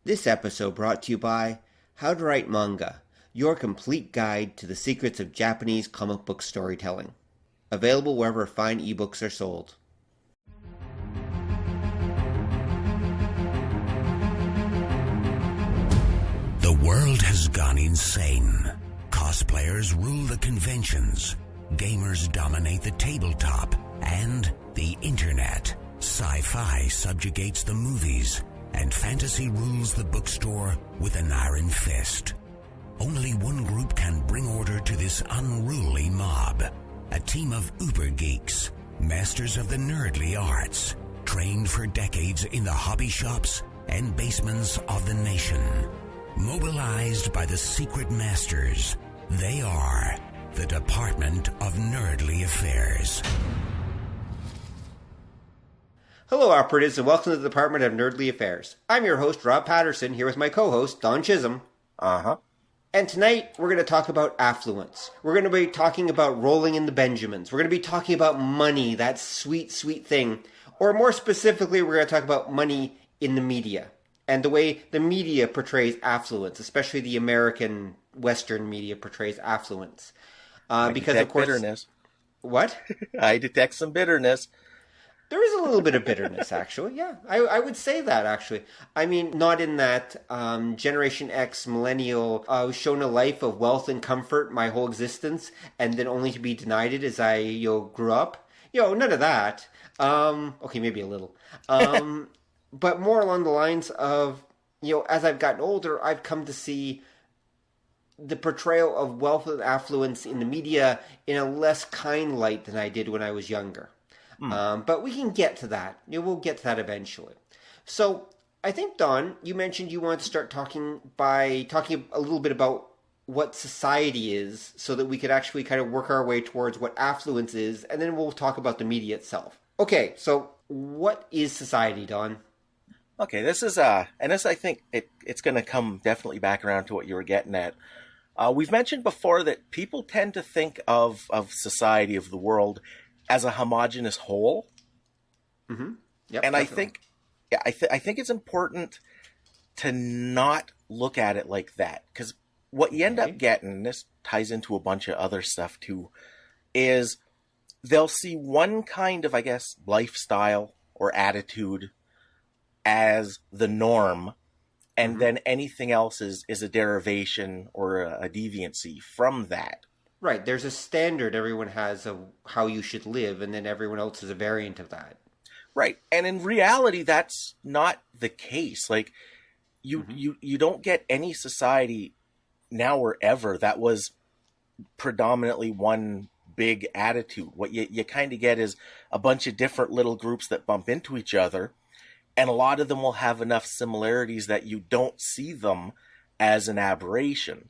This episode brought to you by How to Write Manga, your complete guide to the secrets of Japanese comic book storytelling. Available wherever fine ebooks are sold. The world has gone insane. Cosplayers rule the conventions. Gamers dominate the tabletop and the internet. Sci-fi subjugates the movies, and fantasy rules the bookstore with an iron fist. Only one group can bring order to this unruly mob. A team of uber geeks, masters of the nerdly arts, trained for decades in the hobby shops and basements of the nation. Mobilized by the secret masters, they are the Department of Nerdly Affairs. Hello, operatives, and welcome to the Department of Nerdly Affairs. I'm your host, Rob Patterson, here with my co-host, Don Chisholm. And tonight, we're going to talk about affluence. We're going to be talking about rolling in the Benjamins. We're going to be talking about money, that sweet, sweet thing. Or more specifically, we're going to talk about money in the media and the way the media portrays affluence, especially the American Western media portrays affluence. Because of course, bitterness. What? I detect some bitterness. There is a little bit of bitterness, actually. Yeah, I would say that, actually. I mean, not in that Generation X millennial shown a life of wealth and comfort my whole existence, and then only to be denied it as I grew up. None of that. Okay, maybe a little. But more along the lines of, as I've gotten older, I've come to see the portrayal of wealth and affluence in the media in a less kind light than I did when I was younger. But we can get to that. We'll get to that eventually. So I think, Don, you mentioned you wanted to start talking a little bit about what society is so that we could actually kind of work our way towards what affluence is, and then we'll talk about the media itself. Okay, so what is society, Don? Okay, this is, and this I think it's going to come definitely back around to what you were getting at. We've mentioned before that people tend to think of society, of the world, as a homogeneous whole. Mm-hmm. Yep, and definitely. I think it's important to not look at it like that, because what you end up getting, and this ties into a bunch of other stuff too, is they'll see one kind of, I guess, lifestyle or attitude as the norm, and then anything else is a derivation or a deviancy from that. Right, there's a standard everyone has of how you should live, and then everyone else is a variant of that. Right, and in reality, that's not the case. Like, you don't get any society now or ever that was predominantly one big attitude. What you kind of get is a bunch of different little groups that bump into each other, and a lot of them will have enough similarities that you don't see them as an aberration,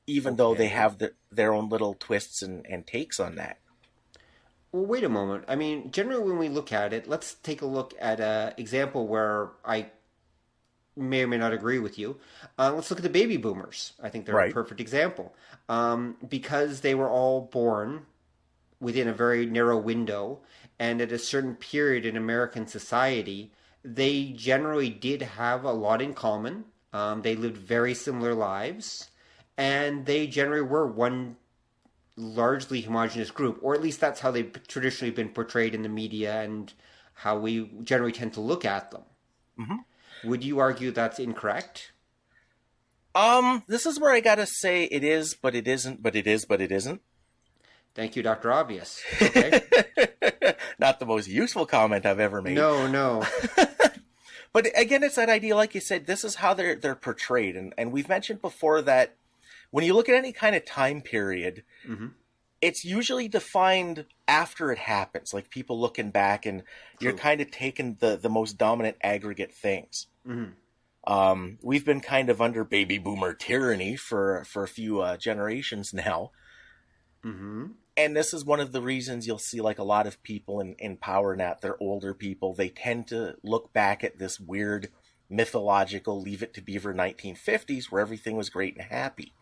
even though they have their own little twists and takes on that. Well, wait a moment. I mean, generally when we look at it, let's take a look at an example where I may or may not agree with you. Let's look at the baby boomers. I think they're a perfect example. Because they were all born within a very narrow window, and at a certain period in American society, they generally did have a lot in common. They lived very similar lives. And they generally were one largely homogenous group, or at least that's how they've traditionally been portrayed in the media and how we generally tend to look at them. Mm-hmm. Would you argue that's incorrect? This is where I gotta say it is, but it isn't, but it is, but it isn't. Thank you, Dr. Obvious. Okay. Not the most useful comment I've ever made. No. But again, it's that idea, like you said, this is how they're portrayed. And we've mentioned before that when you look at any kind of time period, it's usually defined after it happens, like people looking back, and you're kind of taking the most dominant aggregate things. We've been kind of under baby boomer tyranny for a few generations now. And this is one of the reasons you'll see like a lot of people in power now, they're older people, they tend to look back at this weird mythological Leave It to Beaver 1950s where everything was great and happy.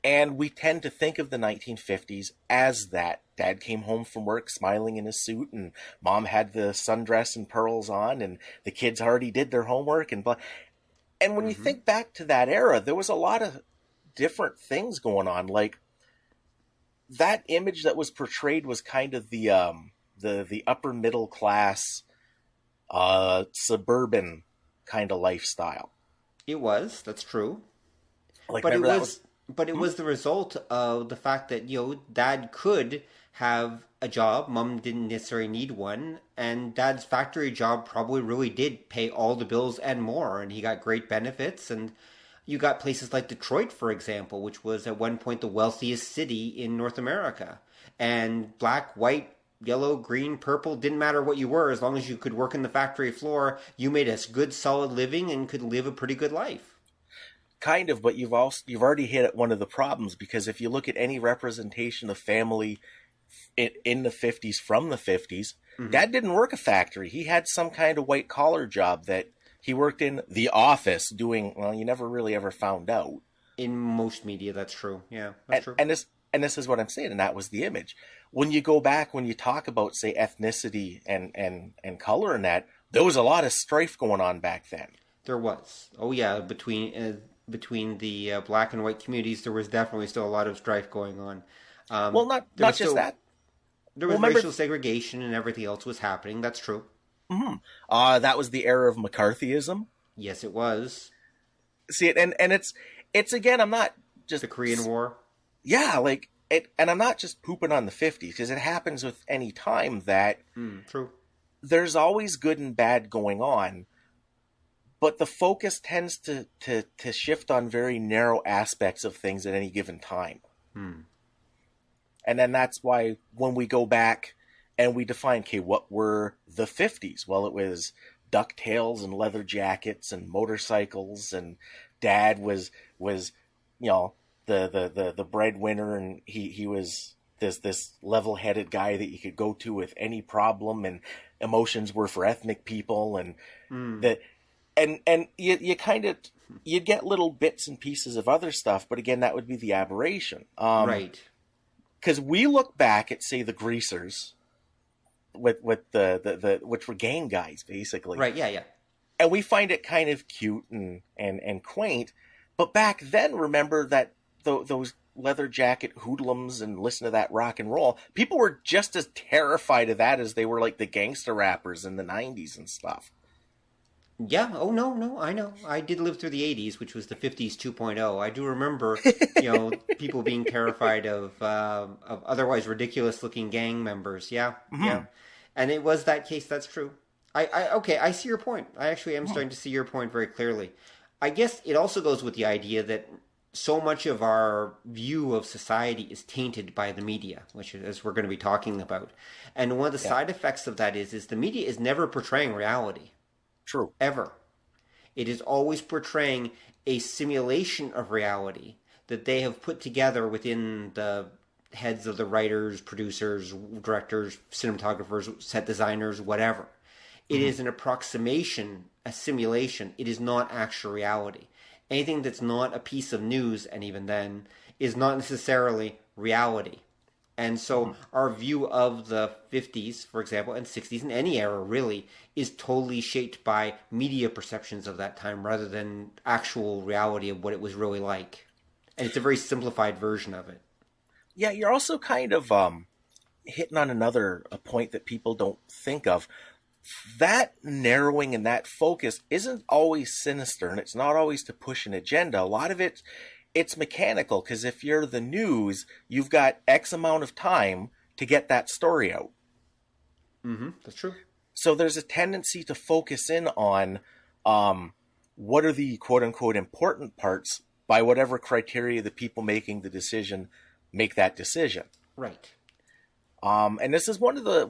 And we tend to think of the 1950s as that. Dad came home from work smiling in his suit, and Mom had the sundress and pearls on, and the kids already did their homework, and blah. And when you think back to that era, there was a lot of different things going on. Like, that image that was portrayed was kind of the upper middle class, suburban kind of lifestyle. It was. That's true. Like, But it remember was, but it was the result of the fact that, Dad could have a job. Mom didn't necessarily need one. And Dad's factory job probably really did pay all the bills and more. And he got great benefits. And you got places like Detroit, for example, which was at one point the wealthiest city in North America. And black, white, yellow, green, purple, didn't matter what you were. As long as you could work in the factory floor, you made a good, solid living and could live a pretty good life. Kind of, but you've already hit at one of the problems, because if you look at any representation of family in the 50s from the 50s, Dad didn't work a factory. He had some kind of white collar job that he worked in the office doing. Well, you never really ever found out. In most media, that's true. Yeah, that's true. And this is what I'm saying, and that was the image. When you go back, when you talk about, say, ethnicity and color and that, there was a lot of strife going on back then. There was. Oh yeah, between the black and white communities, there was definitely still a lot of strife going on. Well, not just that. There was racial segregation and everything else was happening. That's true. That was the era of McCarthyism. Yes, it was. See, and it's again, I'm not just... The Korean War. Yeah, like, and I'm not just pooping on the 50s, because it happens with any time that... True. There's always good and bad going on, but the focus tends to shift on very narrow aspects of things at any given time. And then that's why when we go back and we define, okay, what were the 50s? Well, it was DuckTales and leather jackets and motorcycles, and Dad was the breadwinner, and he was this level-headed guy that you could go to with any problem, and emotions were for ethnic people, and you kind of, you'd get little bits and pieces of other stuff, but again, that would be the aberration. Right. Because we look back at, say, the Greasers, with the which were gang guys, basically. Right, yeah. And we find it kind of cute and quaint, but back then, remember that those leather jacket hoodlums and listen to that rock and roll, people were just as terrified of that as they were like the gangster rappers in the 90s and stuff. Yeah. Oh, no, I know. I did live through the 80s, which was the 50s 2.0. I do remember, people being terrified of otherwise ridiculous-looking gang members. Yeah, yeah. And it was that case. That's true. I see your point. I actually am starting to see your point very clearly. I guess it also goes with the idea that so much of our view of society is tainted by the media, which is we're going to be talking about. And one of the side effects of that is the media is never portraying reality. True. Ever. It is always portraying a simulation of reality that they have put together within the heads of the writers, producers, directors, cinematographers, set designers, whatever. It is an approximation, a simulation. It is not actual reality. Anything that's not a piece of news, and even then, is not necessarily reality. And so our view of the 50s, for example, and 60s, and any era really, is totally shaped by media perceptions of that time rather than actual reality of what it was really like. And it's a very simplified version of it. Yeah, you're also kind of hitting on a point that people don't think of. That narrowing and that focus isn't always sinister, and it's not always to push an agenda. A lot of it's mechanical, because if you're the news, you've got X amount of time to get that story out. That's true. So there's a tendency to focus in on what are the quote-unquote important parts by whatever criteria the people making the decision make that decision. Right. And this is one of the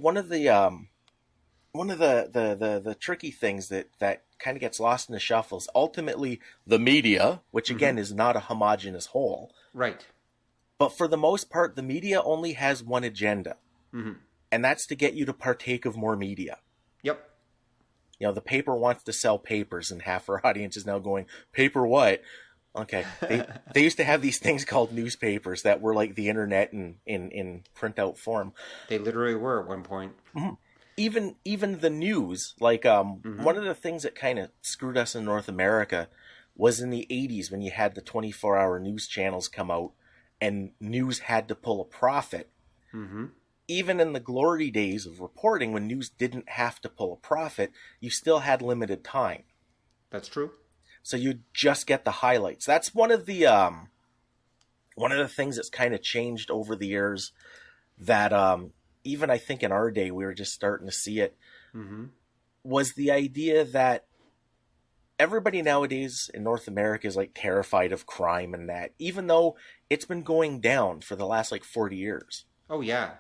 tricky things that kind of gets lost in the shuffles. Ultimately, the media, which again is not a homogeneous whole. Right. But for the most part, the media only has one agenda. And that's to get you to partake of more media. Yep. The paper wants to sell papers, and half our audience is now going, paper what? Okay. They used to have these things called newspapers that were like the internet in printout form. They literally were at one point. Even the news, like one of the things that kind of screwed us in North America was in the 80s when you had the 24-hour news channels come out and news had to pull a profit. Mm-hmm. Even in the glory days of reporting, when news didn't have to pull a profit, you still had limited time. That's true. So you just get the highlights. That's one of the things that's kind of changed over the years that even I think in our day we were just starting to see it, mm-hmm. was the idea that everybody nowadays in North America is like terrified of crime and that, even though it's been going down for the last like 40 years. Oh, yeah.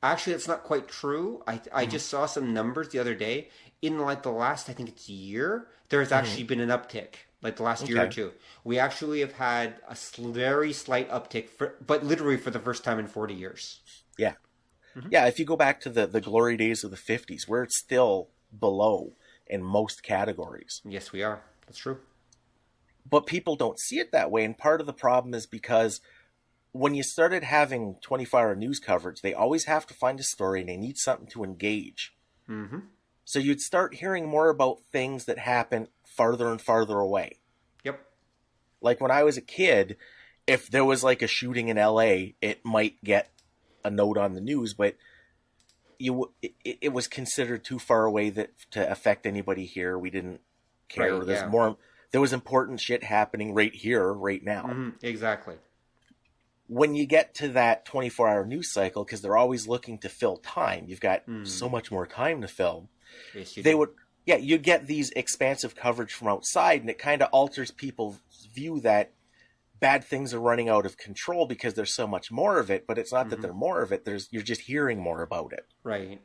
Actually, that's not quite true. I just saw some numbers the other day. In like the last, I think it's year, there's actually been an uptick. Like the last year or two. We actually have had a very slight uptick, but literally for the first time in 40 years. Yeah. Mm-hmm. Yeah, if you go back to the glory days of the 50s, we're still below in most categories. Yes, we are. That's true. But people don't see it that way, and part of the problem is because when you started having 24-hour news coverage, they always have to find a story and they need something to engage. Mm-hmm. So you'd start hearing more about things that happen farther and farther away. Yep. Like when I was a kid, if there was like a shooting in LA, it might get a note on the news, but it was considered too far away to affect anybody here. We didn't care. Right, there was important shit happening right here, right now. Mm-hmm. Exactly. When you get to that 24-hour news cycle, because they're always looking to fill time, you've got so much more time to fill. Yes, you get these expansive coverage from outside, and it kind of alters people's view that bad things are running out of control because there's so much more of it, but it's not that there's more of it, you're just hearing more about it. Right.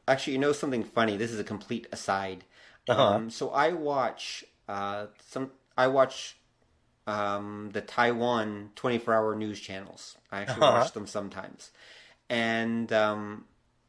Actually, you know something funny? This is a complete aside. So I watch the Taiwan 24-hour news channels. I actually watch them sometimes. And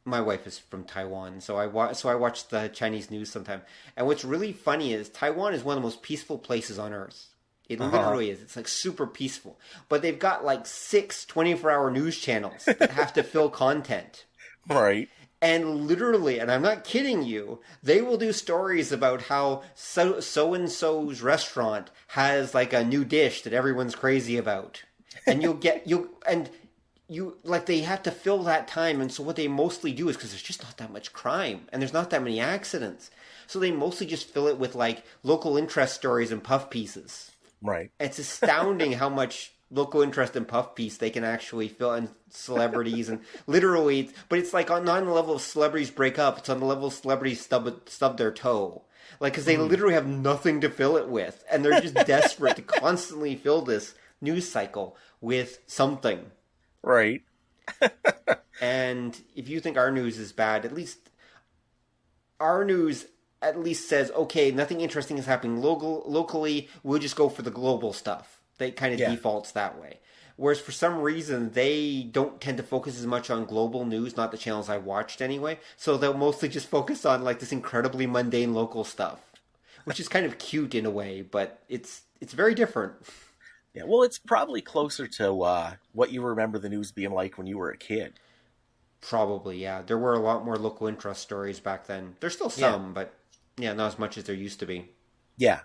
my wife is from Taiwan, so I watch the Chinese news sometimes. And what's really funny is Taiwan is one of the most peaceful places on earth. It literally is. It's like super peaceful. But they've got like 6 24-hour news channels that have to fill content. Right. And literally, and I'm not kidding you, they will do stories about how so-and-so's restaurant has like a new dish that everyone's crazy about. And they have to fill that time. And so what they mostly do is, because there's just not that much crime and there's not that many accidents. So they mostly just fill it with like local interest stories and puff pieces. Right. It's astounding how much local interest and puff piece they can actually fill in celebrities and literally, but it's like not on the level of celebrities break up. It's on the level of celebrities stub their toe. Like, because they literally have nothing to fill it with. And they're just desperate to constantly fill this news cycle with something. Right. And if you think our news is bad, at least our news at least says, okay, nothing interesting is happening locally. We'll just go for the global stuff. They kind of defaults that way. Whereas for some reason, they don't tend to focus as much on global news, not the channels I watched anyway. So they'll mostly just focus on like this incredibly mundane local stuff, which is kind of cute in a way, but it's very different. Yeah, well, it's probably closer to what you remember the news being like when you were a kid. Probably, yeah. There were a lot more local interest stories back then. There's still some, but yeah, not as much as there used to be. Yeah.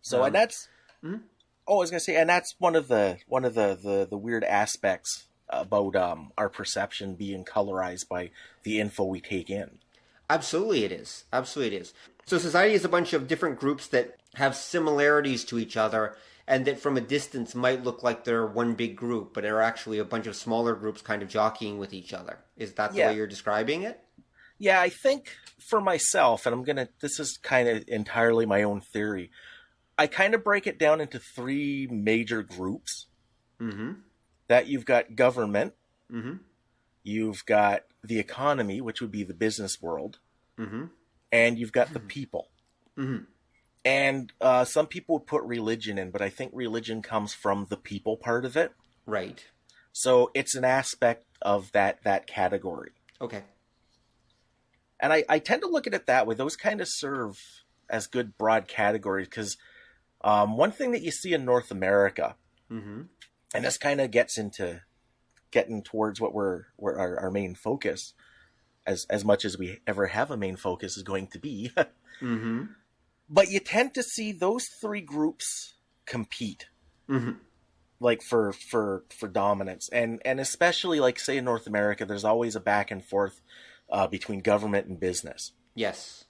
So, and that's... Mm-hmm. Oh, I was gonna say, and that's one of the weird aspects about our perception being colorized by the info we take in. Absolutely, it is. Absolutely, it is. So society is a bunch of different groups that have similarities to each other, and that from a distance might look like they're one big group, but are actually a bunch of smaller groups kind of jockeying with each other. Is that the way you're describing it? Yeah, I think for myself, and this is kind of entirely my own theory, I kind of break it down into 3 major groups. Mm-hmm. That you've got government, mm-hmm. you've got the economy, which would be the business world, mm-hmm. and you've got the people. Mm-hmm. And some people would put religion in, but I think religion comes from the people part of it. Right. So it's an aspect of that category. Okay. And I tend to look at it that way. Those kind of serve as good broad categories because one thing that you see in North America, mm-hmm. and this kind of gets into getting towards what our main focus, as much as we ever have a main focus, is going to be, mm-hmm. But you tend to see those three groups compete, like for dominance, and especially like say in North America, there's always a back and forth between government and business. Yes.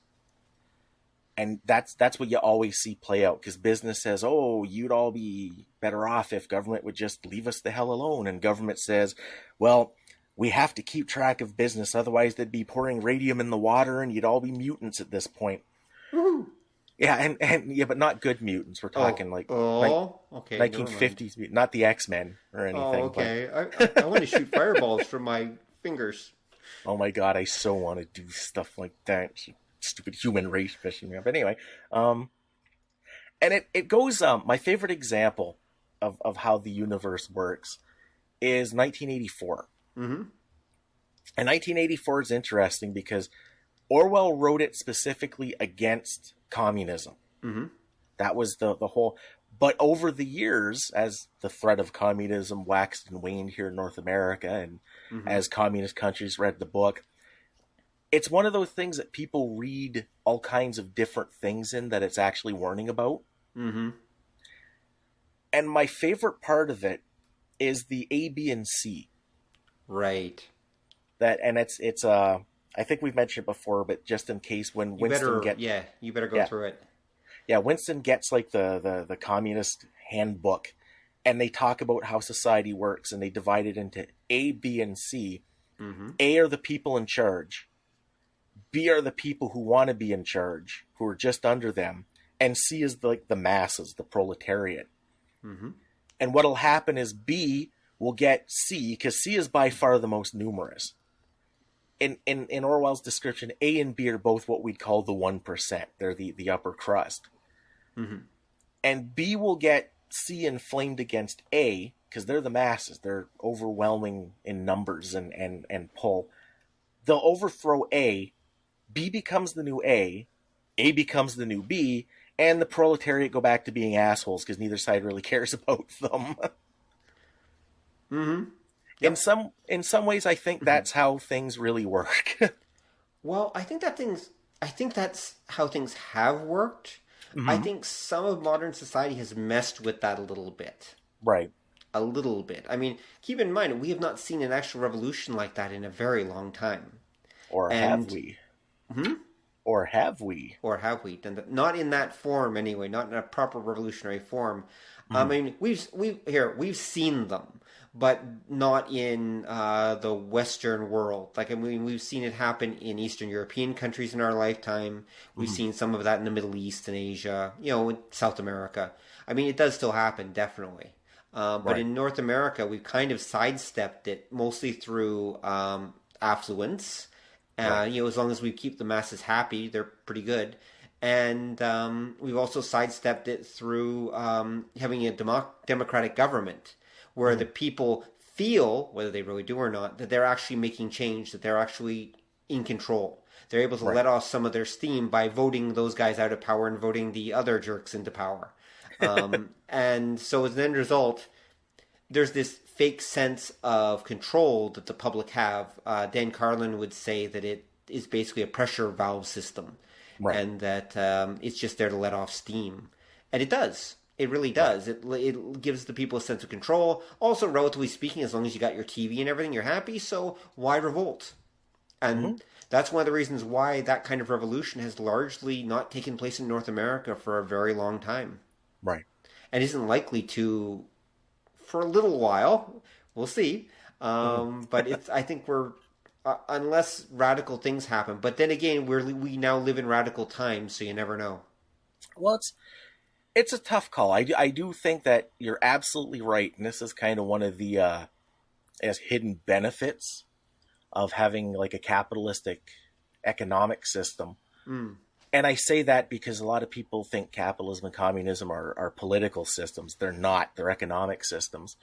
And that's what you always see play out, because business says, oh, you'd all be better off if government would just leave us the hell alone. And government says, well, we have to keep track of business, otherwise they'd be pouring radium in the water and you'd all be mutants at this point. Woo-hoo. Yeah, and yeah, but not good mutants. We're talking okay, 1950s mutants, not the X-Men or anything. Oh, okay. But... I want to shoot fireballs from my fingers. Oh my god, I so want to do stuff like that. Stupid human race fishing me up. But anyway, and it goes. My favorite example of how the universe works is 1984. And 1984 is interesting because Orwell wrote it specifically against communism. That was the whole. But over the years, as the threat of communism waxed and waned here in North America, and as communist countries read the book, it's one of those things that people read all kinds of different things in that it's actually warning about. And my favorite part of it is the A, B, and C. Right. That, and it's I think we've mentioned it before, but just in case, when Winston gets... Yeah, you better go through it. Yeah, Winston gets like the communist handbook, and they talk about how society works, and they divide it into A, B, and C. A are the people in charge. B are the people who want to be in charge, who are just under them. And C is like the masses, the proletariat. And what'll happen is B will get C, because C is by far the most numerous. In Orwell's description, A and B are both what we'd call the 1%. They're the upper crust. And B will get C inflamed against A, because they're the masses. They're overwhelming in numbers and pull. They'll overthrow A. B becomes the new A becomes the new B, and the proletariat go back to being assholes because neither side really cares about them. Yep. In some ways, I think that's how things really work. Well, I think that's how things have worked. I think some of modern society has messed with that a little bit. Right. A little bit. I mean, keep in mind, we have not seen an actual revolution like that in a very long time. Or have we? Or have we? Or have we? Not in that form, anyway. Not in a proper revolutionary form. I mean, we've seen them, but not in the Western world. Like, I mean, we've seen it happen in Eastern European countries in our lifetime. We've seen some of that in the Middle East and Asia. In South America. I mean, it does still happen, definitely. But in North America, we've kind of sidestepped it mostly through affluence. As long as we keep the masses happy, they're pretty good. And we've also sidestepped it through having a democratic government where the people feel, whether they really do or not, that they're actually making change, that they're actually in control. They're able to let off some of their steam by voting those guys out of power and voting the other jerks into power. And so as an end result, there's this fake sense of control that the public have. Dan Carlin would say that it is basically a pressure valve system, and that it's just there to let off steam. And it does. It really does. It gives the people a sense of control. Also, relatively speaking, as long as you got your TV and everything, you're happy. So why revolt? And that's one of the reasons why that kind of revolution has largely not taken place in North America for a very long time. Right. And isn't likely to for a little while. We'll see. But I think we're, unless radical things happen. But then again, we now live in radical times, so you never know. Well, it's a tough call. I do think that you're absolutely right. And this is kind of one of the hidden benefits of having like a capitalistic economic system. And I say that because a lot of people think capitalism and communism are political systems. They're not. They're economic systems.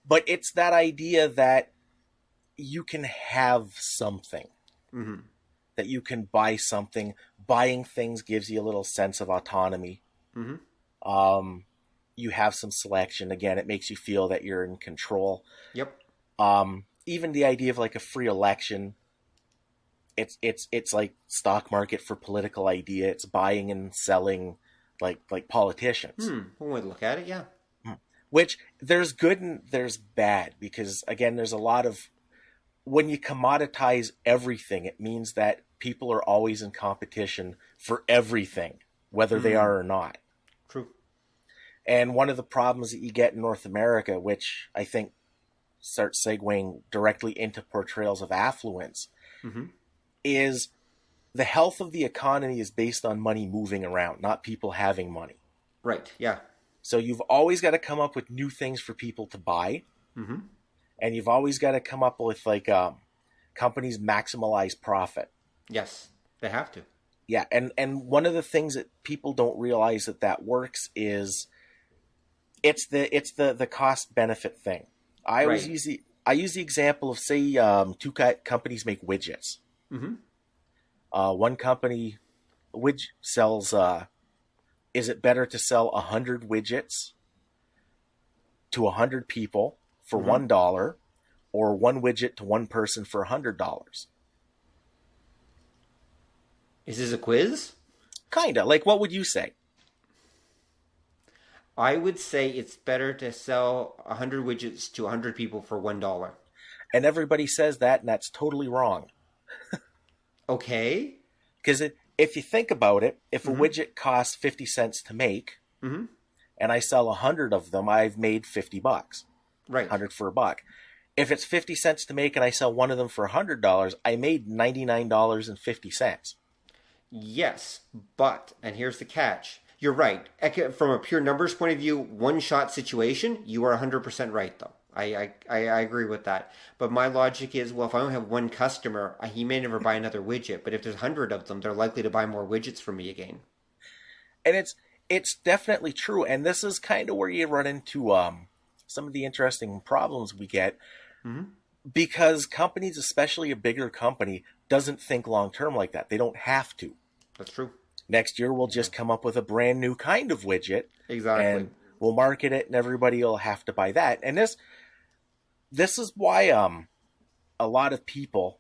But it's that idea that you can have something. That you can buy something. Buying things gives you a little sense of autonomy. You have some selection. Again, it makes you feel that you're in control. Yep. Even the idea of like a free election, it's like stock market for political idea. It's buying and selling like politicians. One way to look at it, yeah. Which there's good and there's bad, because again, there's a lot of, when you commoditize everything, it means that people are always in competition for everything, whether they are or not. True. And one of the problems that you get in North America, which I think starts segueing directly into portrayals of affluence, is the health of the economy is based on money moving around, not people having money. Right, yeah. So you've always got to come up with new things for people to buy. And you've always got to come up with like companies maximize profit. Yes, they have to. Yeah, and one of the things that people don't realize that works is it's the cost benefit thing. I always use the example of, say, two companies make widgets. One company sells. Is it better to sell 100 widgets to 100 people for $1, or one widget to one person for $100? Is this a quiz? Kinda. Like, what would you say? I would say it's better to sell 100 widgets to 100 people for $1. And everybody says that, and that's totally wrong. Okay. Because if you think about it, if a widget costs 50 cents to make, and I sell 100 of them, I've made $50. Right. 100 for $1. If it's 50 cents to make and I sell one of them for $100, I made $99.50. Yes, but, and here's the catch, you're right. From a pure numbers point of view, one-shot situation, you are 100% right, though. I agree with that. But my logic is, well, if I only have one customer, he may never buy another widget. But if there's 100 of them, they're likely to buy more widgets from me again. And it's definitely true. And this is kind of where you run into some of the interesting problems we get. Because companies, especially a bigger company, doesn't think long-term like that. They don't have to. That's true. Next year, we'll just come up with a brand new kind of widget. Exactly. And we'll market it, and everybody will have to buy that. And this is why a lot of people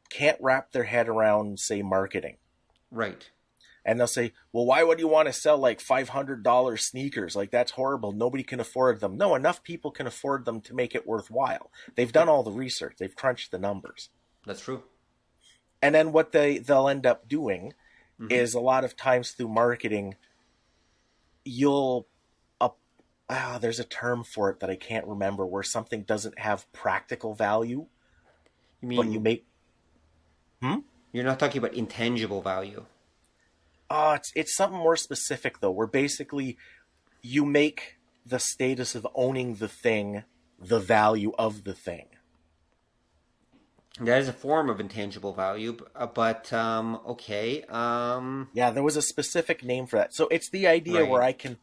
can't wrap their head around, say, marketing. Right. And they'll say, well, why would you want to sell like $500 sneakers? Like, that's horrible. Nobody can afford them. No, enough people can afford them to make it worthwhile. They've done all the research. They've crunched the numbers. That's true. And then what they'll end up doing is, a lot of times through marketing, there's a term for it that I can't remember, where something doesn't have practical value. You mean, but you make... You're not talking about intangible value. It's something more specific, though, where basically you make the status of owning the thing the value of the thing. That is a form of intangible value, but okay. Yeah, there was a specific name for that. So it's the idea where I can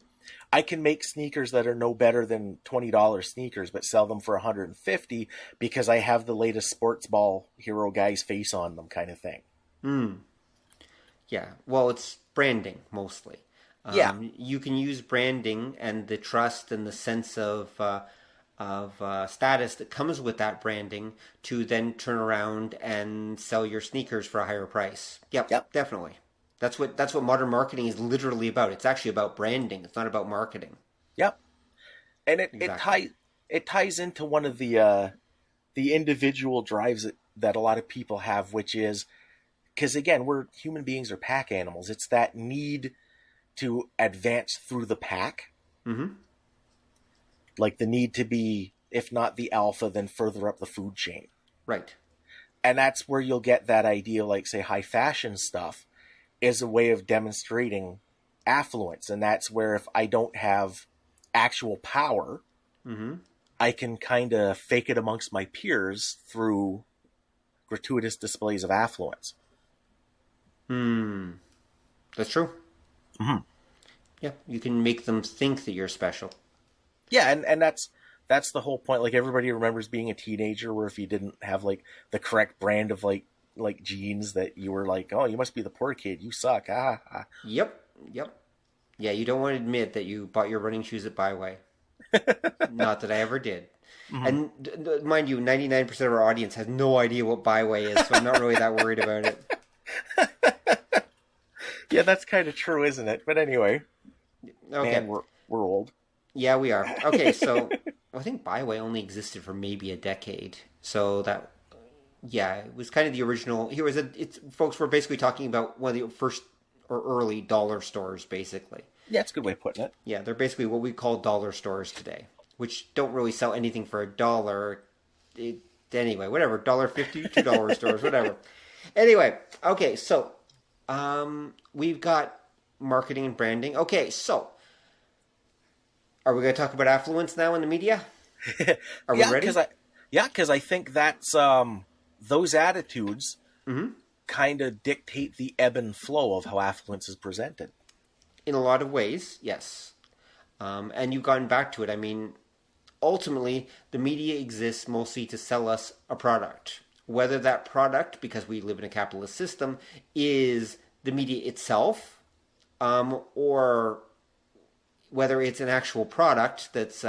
make sneakers that are no better than $20 sneakers, but sell them for $150 because I have the latest sports ball hero guy's face on them, kind of thing. Yeah, well, it's branding mostly. You can use branding and the trust and the sense of status that comes with that branding to then turn around and sell your sneakers for a higher price. Yep. Definitely. That's what modern marketing is literally about. It's actually about branding. It's not about marketing. Yep. And it ties into one of the individual drives that a lot of people have, which is, because again, human beings are pack animals. It's that need to advance through the pack. Like the need to be, if not the alpha, then further up the food chain. Right. And that's where you'll get that idea, like, say, high fashion stuff is a way of demonstrating affluence. And that's where if I don't have actual power, I can kind of fake it amongst my peers through gratuitous displays of affluence. That's true. Yeah, you can make them think that you're special. Yeah, and that's the whole point. Like, everybody remembers being a teenager where if you didn't have like the correct brand of like jeans, that you were like, oh, you must be the poor kid. You suck. Yep. Yeah, you don't want to admit that you bought your running shoes at Byway. Not that I ever did. And mind you, 99% of our audience has no idea what byway is, so I'm not really that worried about it. Yeah, that's kind of true, isn't it? But anyway, Okay. man, we're old. Yeah, we are. Okay, so I think byway only existed for maybe a decade. So that, yeah, it was kind of the original. Folks were basically talking about one of the first or early dollar stores, basically. Yeah, that's a good way of putting it. Yeah, they're basically what we call dollar stores today, which don't really sell anything for $1. Anyway, whatever, $1.50, $2 stores, whatever. Anyway, okay, so we've got marketing and branding. Okay, so are we going to talk about affluence now in the media? Are we ready? Because I think that's those attitudes kind of dictate the ebb and flow of how affluence is presented. In a lot of ways, yes. And you've gone back to it. I mean, ultimately, the media exists mostly to sell us a product. Whether that product, because we live in a capitalist system, is the media itself, or whether it's an actual product that's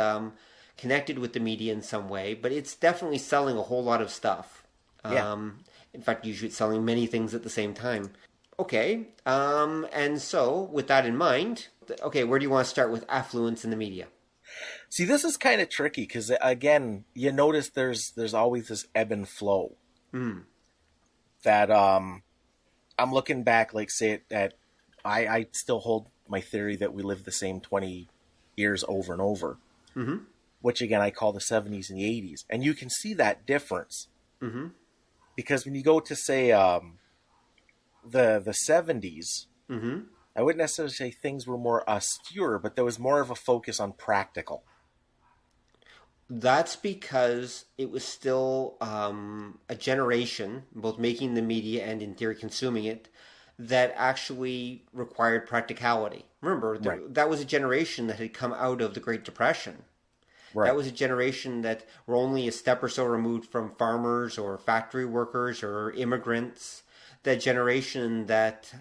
connected with the media in some way, but it's definitely selling a whole lot of stuff. In fact, usually it's selling many things at the same time. Okay, and so with that in mind, okay, where do you want to start with affluence in the media? See, this is kind of tricky because, again, you notice there's always this ebb and flow. That I'm looking back, like, say, at I still hold my theory that we live the same 20 years over and over, which, again, I call the 70s and the 80s. And you can see that difference. Because when you go to, say, the 70s, I wouldn't necessarily say things were more austere, but there was more of a focus on practical. That's because it was still a generation, both making the media and in theory consuming it, that actually required practicality. Remember, that was a generation that had come out of the Great Depression. That was a generation that were only a step or so removed from farmers or factory workers or immigrants. That generation that,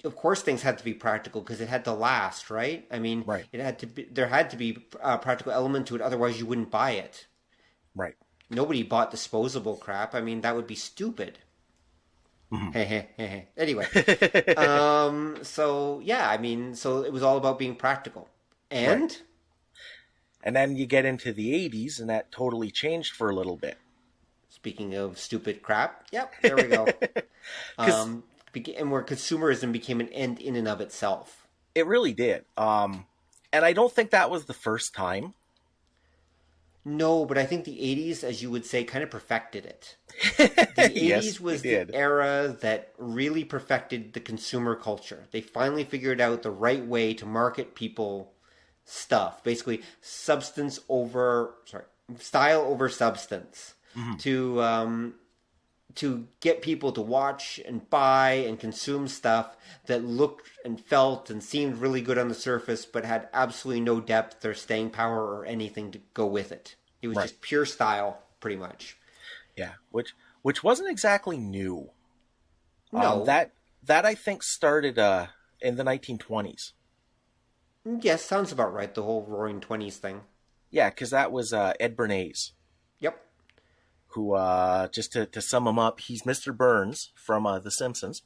of course, things had to be practical because it had to last, right? I mean, it had to be. There had to be a practical element to it, otherwise you wouldn't buy it. Right. Nobody bought disposable crap. I mean, that would be stupid. Anyway, so yeah, I mean, so it was all about being practical, and then you get into the 80s, and that totally changed for a little bit. Speaking of stupid crap, yep, there we go. And where consumerism became an end in and of itself. It really did. And I don't think that was the first time. No, but I think the 80s, as you would say, kind of perfected it. The 80s was the era that really perfected the consumer culture. They finally figured out the right way to market people stuff. Basically, style over substance. To get people to watch and buy and consume stuff that looked and felt and seemed really good on the surface, but had absolutely no depth or staying power or anything to go with it. It was just pure style, pretty much. Yeah, which wasn't exactly new. No. That I think started in the 1920s. Yes, sounds about right, the whole Roaring Twenties thing. Yeah, because that was Ed Bernays. Yep. Who, just to sum him up, he's Mr. Burns from The Simpsons.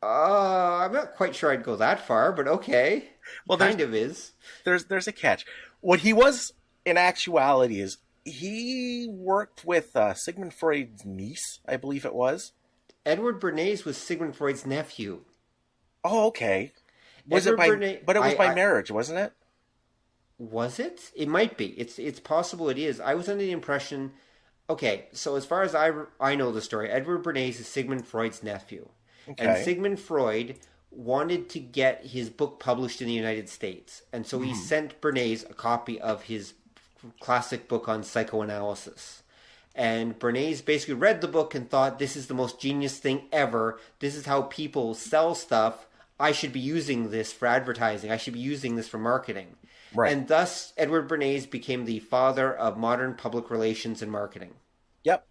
I'm not quite sure I'd go that far, but okay. Well, kind of is. There's a catch. What he was, in actuality, is he worked with Sigmund Freud's niece, I believe it was. Edward Bernays was Sigmund Freud's nephew. Oh, okay. But it was by marriage, wasn't it? Was it? It might be. It's possible it is. I was under the impression... Okay, so as far as I know the story, Edward Bernays is Sigmund Freud's nephew. Okay. And Sigmund Freud wanted to get his book published in the United States. And so he sent Bernays a copy of his classic book on psychoanalysis. And Bernays basically read the book and thought, this is the most genius thing ever. This is how people sell stuff. I should be using this for advertising. I should be using this for marketing. Right. And thus, Edward Bernays became the father of modern public relations and marketing. Yep.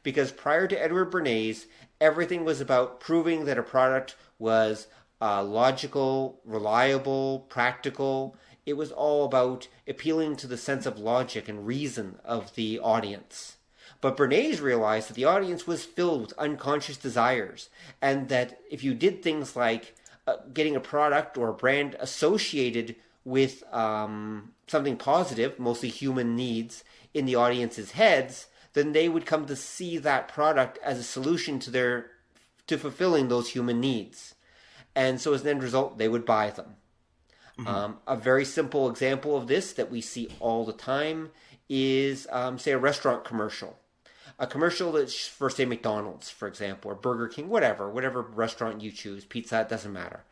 Because prior to Edward Bernays, everything was about proving that a product was logical, reliable, practical. it was all about appealing to the sense of logic and reason of the audience. But Bernays realized that the audience was filled with unconscious desires, and that if you did things like getting a product or a brand associated with something positive, mostly human needs, in the audience's heads, then they would come to see that product as a solution to fulfilling those human needs. And so as an end result, they would buy them. A very simple example of this that we see all the time is, say, a restaurant commercial. A commercial that's for, say, McDonald's, for example, or Burger King, whatever restaurant you choose, Pizza, it doesn't matter.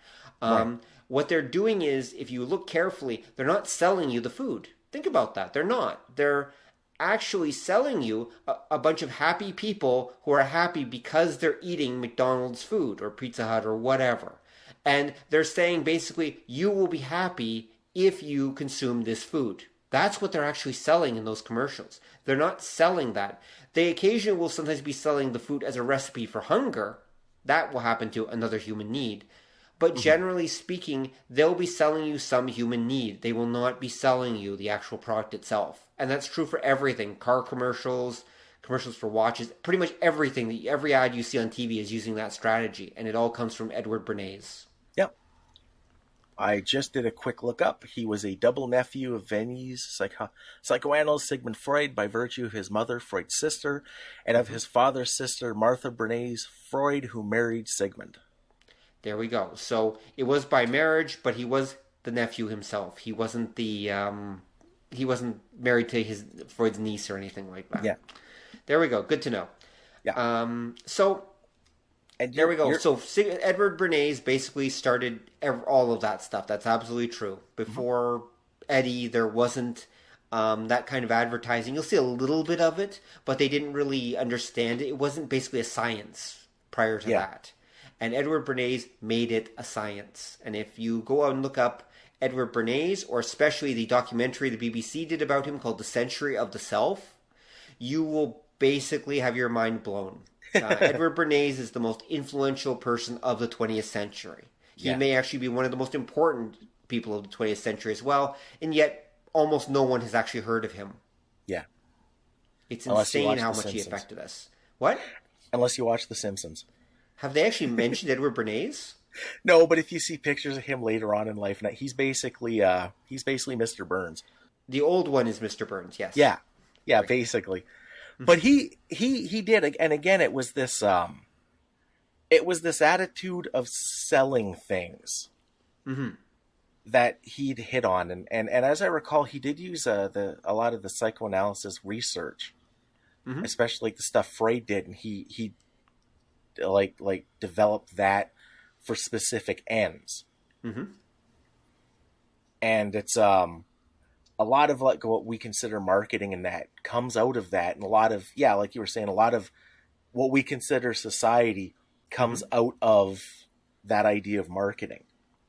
What they're doing is, if you look carefully, they're not selling you the food. Think about that. They're not. They're actually selling you a bunch of happy people who are happy because they're eating McDonald's food or Pizza Hut or whatever. And they're saying basically, you will be happy if you consume this food. That's what they're actually selling in those commercials. They're not selling that. They occasionally will sometimes be selling the food as a recipe for hunger. That will happen to another human need. But generally speaking, they'll be selling you some human need. They will not be selling you the actual product itself. And that's true for everything. Car commercials, commercials for watches, pretty much everything. Every ad you see on TV is using that strategy. And it all comes from Edward Bernays. Yep. I just did a quick look up. He was a double nephew of Viennese psychoanalyst Sigmund Freud by virtue of his mother, Freud's sister, and of his father's sister, Martha Bernays Freud, who married Sigmund. There we go. So it was by marriage, but he was the nephew himself. He wasn't he wasn't married to Freud's niece or anything like that. Yeah. There we go. Good to know. Yeah. And there we go. So Edward Bernays basically started all of that stuff. That's absolutely true. Before Eddie, there wasn't that kind of advertising. You'll see a little bit of it, but they didn't really understand it. It wasn't basically a science prior to that. And Edward Bernays made it a science. And if you go out and look up Edward Bernays, or especially the documentary the BBC did about him called The Century of the Self, you will basically have your mind blown. Edward Bernays is the most influential person of the 20th century. He may actually be one of the most important people of the 20th century as well, and yet almost no one has actually heard of him. Yeah. It's insane how much he affected us. What? Unless you watch The Simpsons. Have they actually mentioned Edward Bernays? No, but if you see pictures of him later on in life, he's basically Mr. Burns. The old one is Mr. Burns, yes. Yeah, right. Basically. But he did, and again, it was this attitude of selling things that he'd hit on, and as I recall, he did use a lot of the psychoanalysis research, especially like the stuff Freud did, and he like developed that for specific ends. And it's a lot of like what we consider marketing, and that comes out of that, and a lot of like you were saying, a lot of what we consider society comes out of that idea of marketing.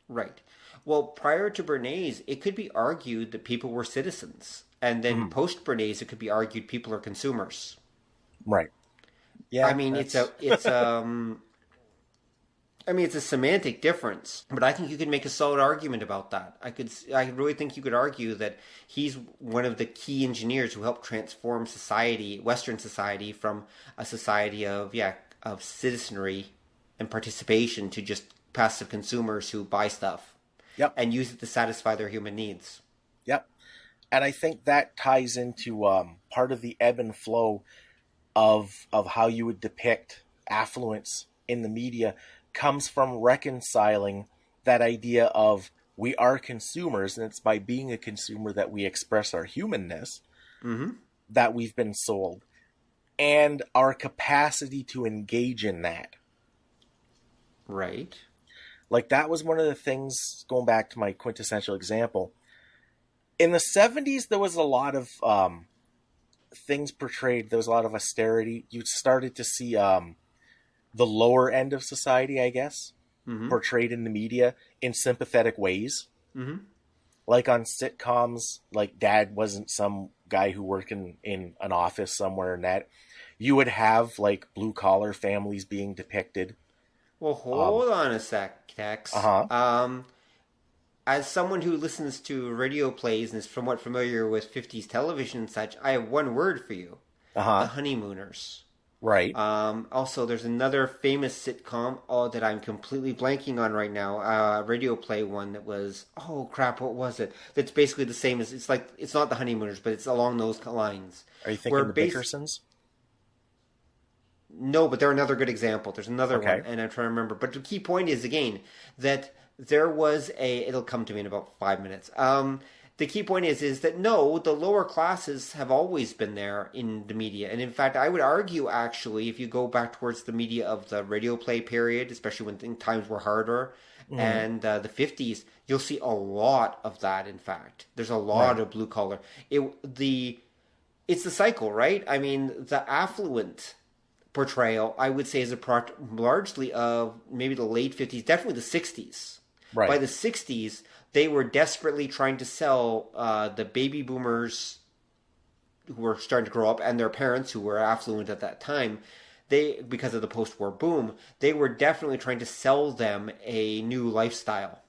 Right. Well, prior to Bernays, it could be argued that people were citizens, and then post Bernays, it could be argued people are consumers. Right. Yeah, I mean, it's a semantic difference, but I think you could make a solid argument about that. I really think you could argue that he's one of the key engineers who helped transform society, Western society, from a society of citizenry and participation to just passive consumers who buy stuff, and use it to satisfy their human needs. Yep, and I think that ties into part of the ebb and flow of how you would depict affluence in the media comes from reconciling that idea of we are consumers, and it's by being a consumer that we express our humanness that we've been sold, and our capacity to engage in that. Right. Like that was one of the things, going back to my quintessential example. In the 70s, there was a lot of things portrayed. There was a lot of austerity. You started to see the lower end of society, I guess, portrayed in the media in sympathetic ways. Like on sitcoms, like Dad wasn't some guy who worked in an office somewhere, and that you would have like blue collar families being depicted. Well, hold on a sec, Tex. as someone who listens to radio plays and is somewhat familiar with 50s television and such, I have one word for you. Uh-huh. The Honeymooners. Right. Also, there's another famous sitcom that I'm completely blanking on right now. Radio play one that was, oh crap, what was it? That's basically the same as, it's not the Honeymooners, but it's along those lines. Are you thinking the Bickersons? No, but they're another good example. There's another Okay. one, and I'm trying to remember. But the key point is, again, that there was it'll come to me in about 5 minutes. The key point is that no, the lower classes have always been there in the media. And in fact, I would argue, actually, if you go back towards the media of the radio play period, especially when times were harder, and the 50s, you'll see a lot of that, in fact. There's a lot of blue collar. It's the cycle, right? I mean, the affluent portrayal, I would say, is a product largely of maybe the late 50s, definitely the 60s. Right. By the 60s, they were desperately trying to sell the baby boomers who were starting to grow up and their parents who were affluent at that time. Because of the post-war boom, they were definitely trying to sell them a new lifestyle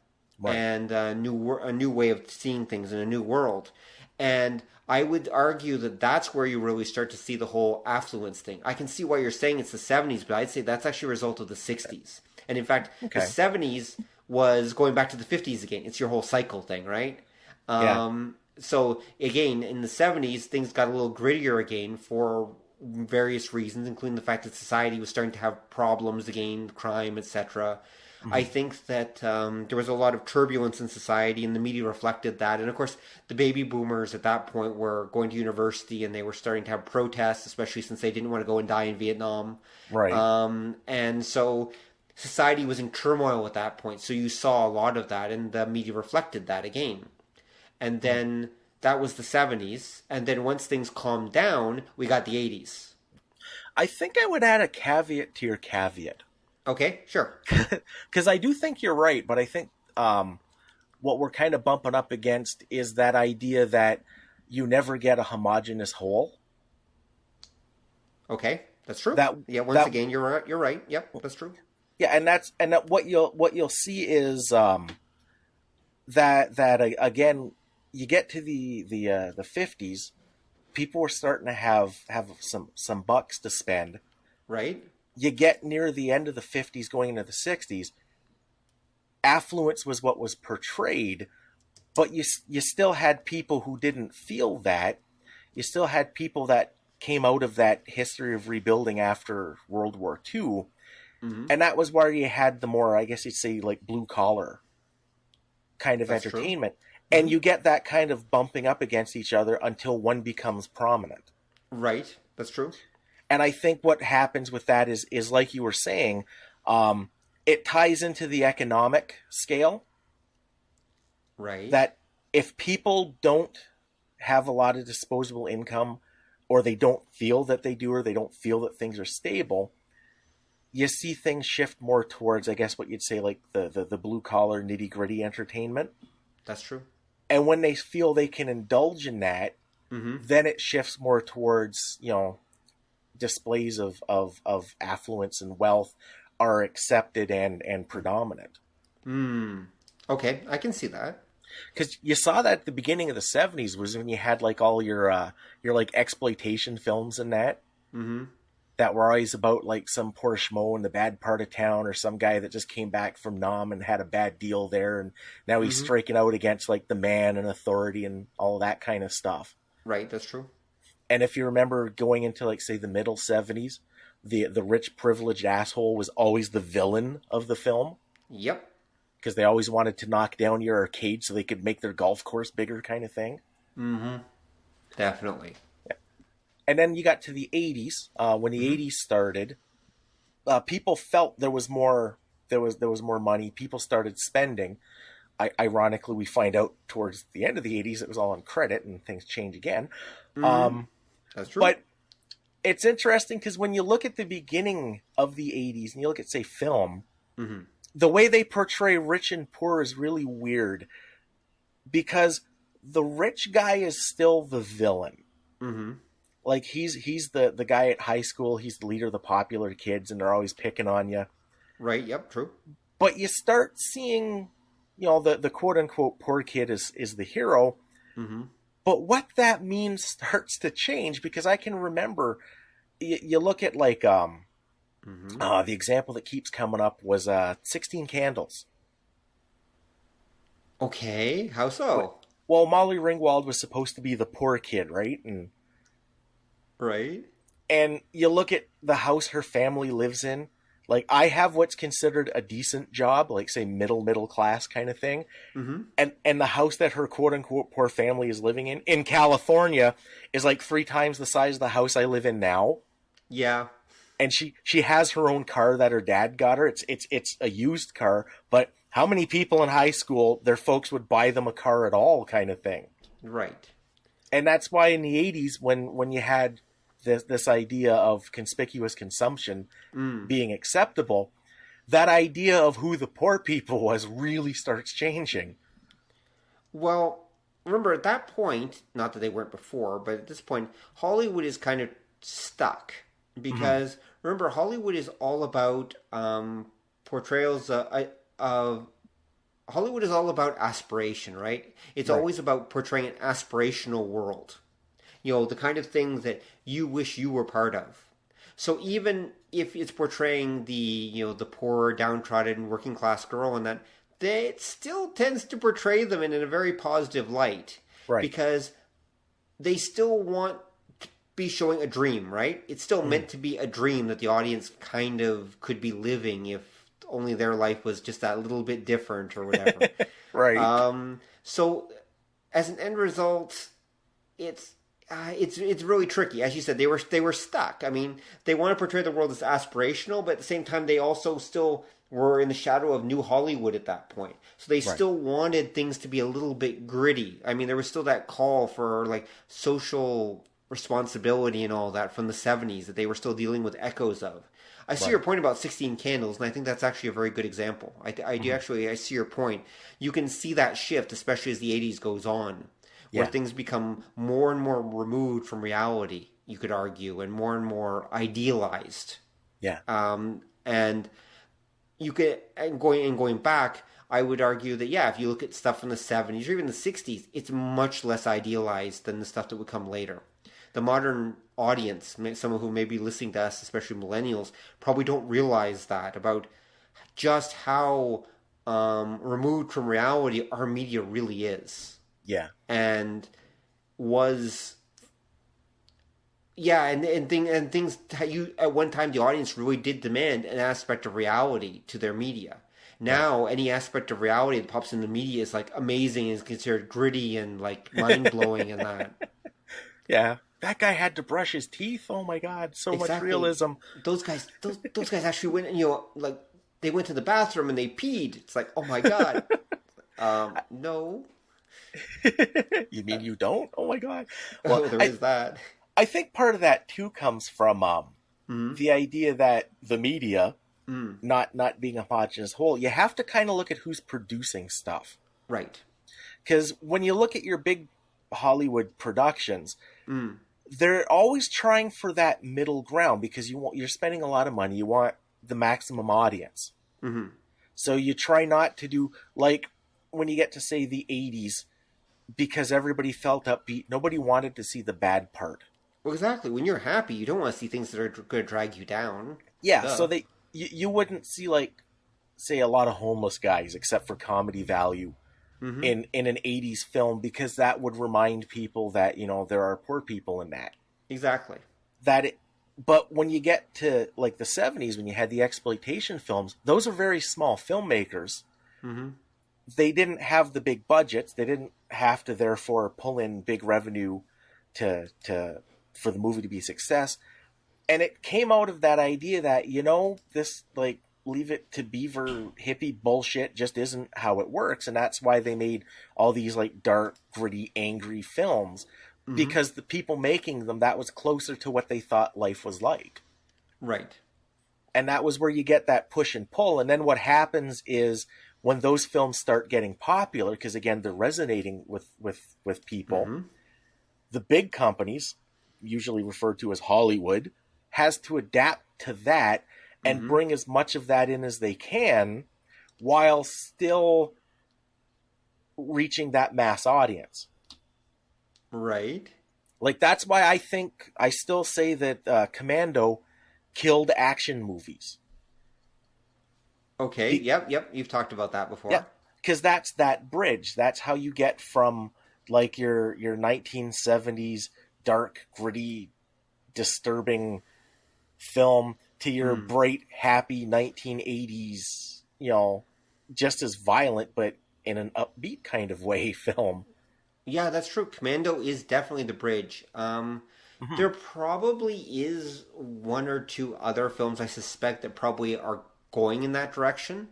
and a new way of seeing things in a new world. And I would argue that that's where you really start to see the whole affluence thing. I can see why you're saying it's the 70s, but I'd say that's actually a result of the 60s. And in fact, the 70s was going back to the 50s again. It's your whole cycle thing, right? So again, in the 70s, things got a little grittier again for various reasons, including the fact that society was starting to have problems again, crime, etc. I think that there was a lot of turbulence in society, and the media reflected that. And of course, the baby boomers at that point were going to university, and they were starting to have protests, especially since they didn't want to go and die in Vietnam. Right. And so society was in turmoil at that point. So you saw a lot of that, and the media reflected that again. And then that was the 70s. And then once things calmed down, we got the 80s. I think I would add a caveat to your caveat. Okay, sure. Because I do think you're right, but I think what we're kind of bumping up against is that idea that you never get a homogeneous whole. Okay, that's true. Once again, you're right. You're right. Yep, that's true. Yeah, and what you'll see is that again, you get to the 50s, people were starting to have some bucks to spend. Right. You get near the end of the 50s going into the 60s, affluence was what was portrayed, but you still had people who didn't feel that. You still had people that came out of that history of rebuilding after World War II, and that was where you had the more, I guess you'd say, like blue-collar kind of entertainment. True. And you get that kind of bumping up against each other until one becomes prominent. Right, that's true. And I think what happens with that is like you were saying, it ties into the economic scale. Right. That if people don't have a lot of disposable income, or they don't feel that they do, or they don't feel that things are stable, you see things shift more towards, I guess, what you'd say, like the blue-collar, nitty-gritty entertainment. That's true. And when they feel they can indulge in that, then it shifts more towards, displays of affluence and wealth are accepted and predominant. Okay, I can see that. Because you saw that at the beginning of the 70s was when you had like all your like exploitation films and that. That were always about like some poor schmo in the bad part of town, or some guy that just came back from Nam and had a bad deal there, and now he's striking out against like the man and authority and all that kind of stuff. Right, that's true. And if you remember going into like say the middle 70s, the rich privileged asshole was always the villain of the film. Yep. Because they always wanted to knock down your arcade so they could make their golf course bigger, kind of thing. Definitely. And then you got to the 80s. When the 80s started, people felt there was more money. People started spending. Ironically, we find out towards the end of the 80s it was all on credit, and things change again. That's true. But it's interesting because when you look at the beginning of the 80s and you look at, say, film, the way they portray rich and poor is really weird, because the rich guy is still the villain. Like he's the guy at high school. He's the leader of the popular kids, and they're always picking on you. Right. Yep. True. But you start seeing the quote unquote poor kid is the hero. Mm-hmm. But what that means starts to change, because I can remember, you look at like, the example that keeps coming up was 16 Candles. Okay, how so? Well, Molly Ringwald was supposed to be the poor kid, right? Right. And you look at the house her family lives in. Like, I have what's considered a decent job, like, say, middle class kind of thing. Mm-hmm. And the house that her quote-unquote poor family is living in California, is like 3 times the size of the house I live in now. Yeah. And she has her own car that her dad got her. It's a used car, but how many people in high school, their folks would buy them a car at all, kind of thing. Right. And that's why in the 80s, when you had this idea of conspicuous consumption being acceptable, that idea of who the poor people was really starts changing. Well, remember at that point, not that they weren't before, but at this point, Hollywood is kind of stuck. Because, remember, Hollywood is all about portrayals of... Hollywood is all about aspiration, right? It's always about portraying an aspirational world. The kind of things that you wish you were part of. So even if it's portraying the poor, downtrodden, working class girl and that, it still tends to portray them in a very positive light. Right. Because they still want to be showing a dream, right? It's still meant to be a dream that the audience kind of could be living if only their life was just that little bit different or whatever. Right. So as an end result, it's really tricky. As you said, they were stuck. I mean, they want to portray the world as aspirational, but at the same time, they also still were in the shadow of New Hollywood at that point. So they still wanted things to be a little bit gritty. I mean, there was still that call for like social responsibility and all that from the 70s that they were still dealing with echoes of. I see your point about 16 Candles, and I think that's actually a very good example. I do actually, I see your point. You can see that shift, especially as the 80s goes on. Where things become more and more removed from reality, you could argue, and more idealized. Yeah. And you could, going back, I would argue that if you look at stuff from the 70s or even the 60s, it's much less idealized than the stuff that would come later. The modern audience, some of whom may be listening to us, especially millennials, probably don't realize that about just how removed from reality our media really is. Yeah. And was... Yeah, and things... At one time, the audience really did demand an aspect of reality to their media. Now, any aspect of reality that pops in the media is, like, amazing and is considered gritty and, like, mind-blowing and that. Yeah. That guy had to brush his teeth. Oh, my God. So much realism. Those guys actually went, like, they went to the bathroom and they peed. It's like, oh, my God. No. You mean you don't? Oh my God! Well, there is that. I think part of that too comes from the idea that the media, not being a homogeneous whole, you have to kind of look at who's producing stuff, right? Because when you look at your big Hollywood productions, they're always trying for that middle ground because you're spending a lot of money. You want the maximum audience, so you try not to do like when you get to say the 80s. Because everybody felt upbeat. Nobody wanted to see the bad part. Well, exactly. When you're happy, you don't want to see things that are going to drag you down. Yeah, so you wouldn't see, like, say, a lot of homeless guys, except for comedy value, in an 80s film, because that would remind people that, there are poor people in that. Exactly. But when you get to, like, the 70s, when you had the exploitation films, those are very small filmmakers. They didn't have the big budgets. They didn't have to therefore pull in big revenue for the movie to be a success. And it came out of that idea that, this like leave it to beaver hippie bullshit just isn't how it works. And that's why they made all these like dark, gritty, angry films because the people making them, that was closer to what they thought life was like. Right. And that was where you get that push and pull. And then what happens is, when those films start getting popular, because again, they're resonating with people, the big companies, usually referred to as Hollywood, has to adapt to that and bring as much of that in as they can, while still reaching that mass audience. Right. Like, that's why I still say that Commando killed action movies. Okay. Yep. You've talked about that before. Yeah, because that's that bridge. That's how you get from like your 1970s dark, gritty, disturbing film to your bright, happy 1980s, just as violent but in an upbeat kind of way film. Yeah, that's true. Commando is definitely the bridge. There probably is one or two other films I suspect that probably are going in that direction.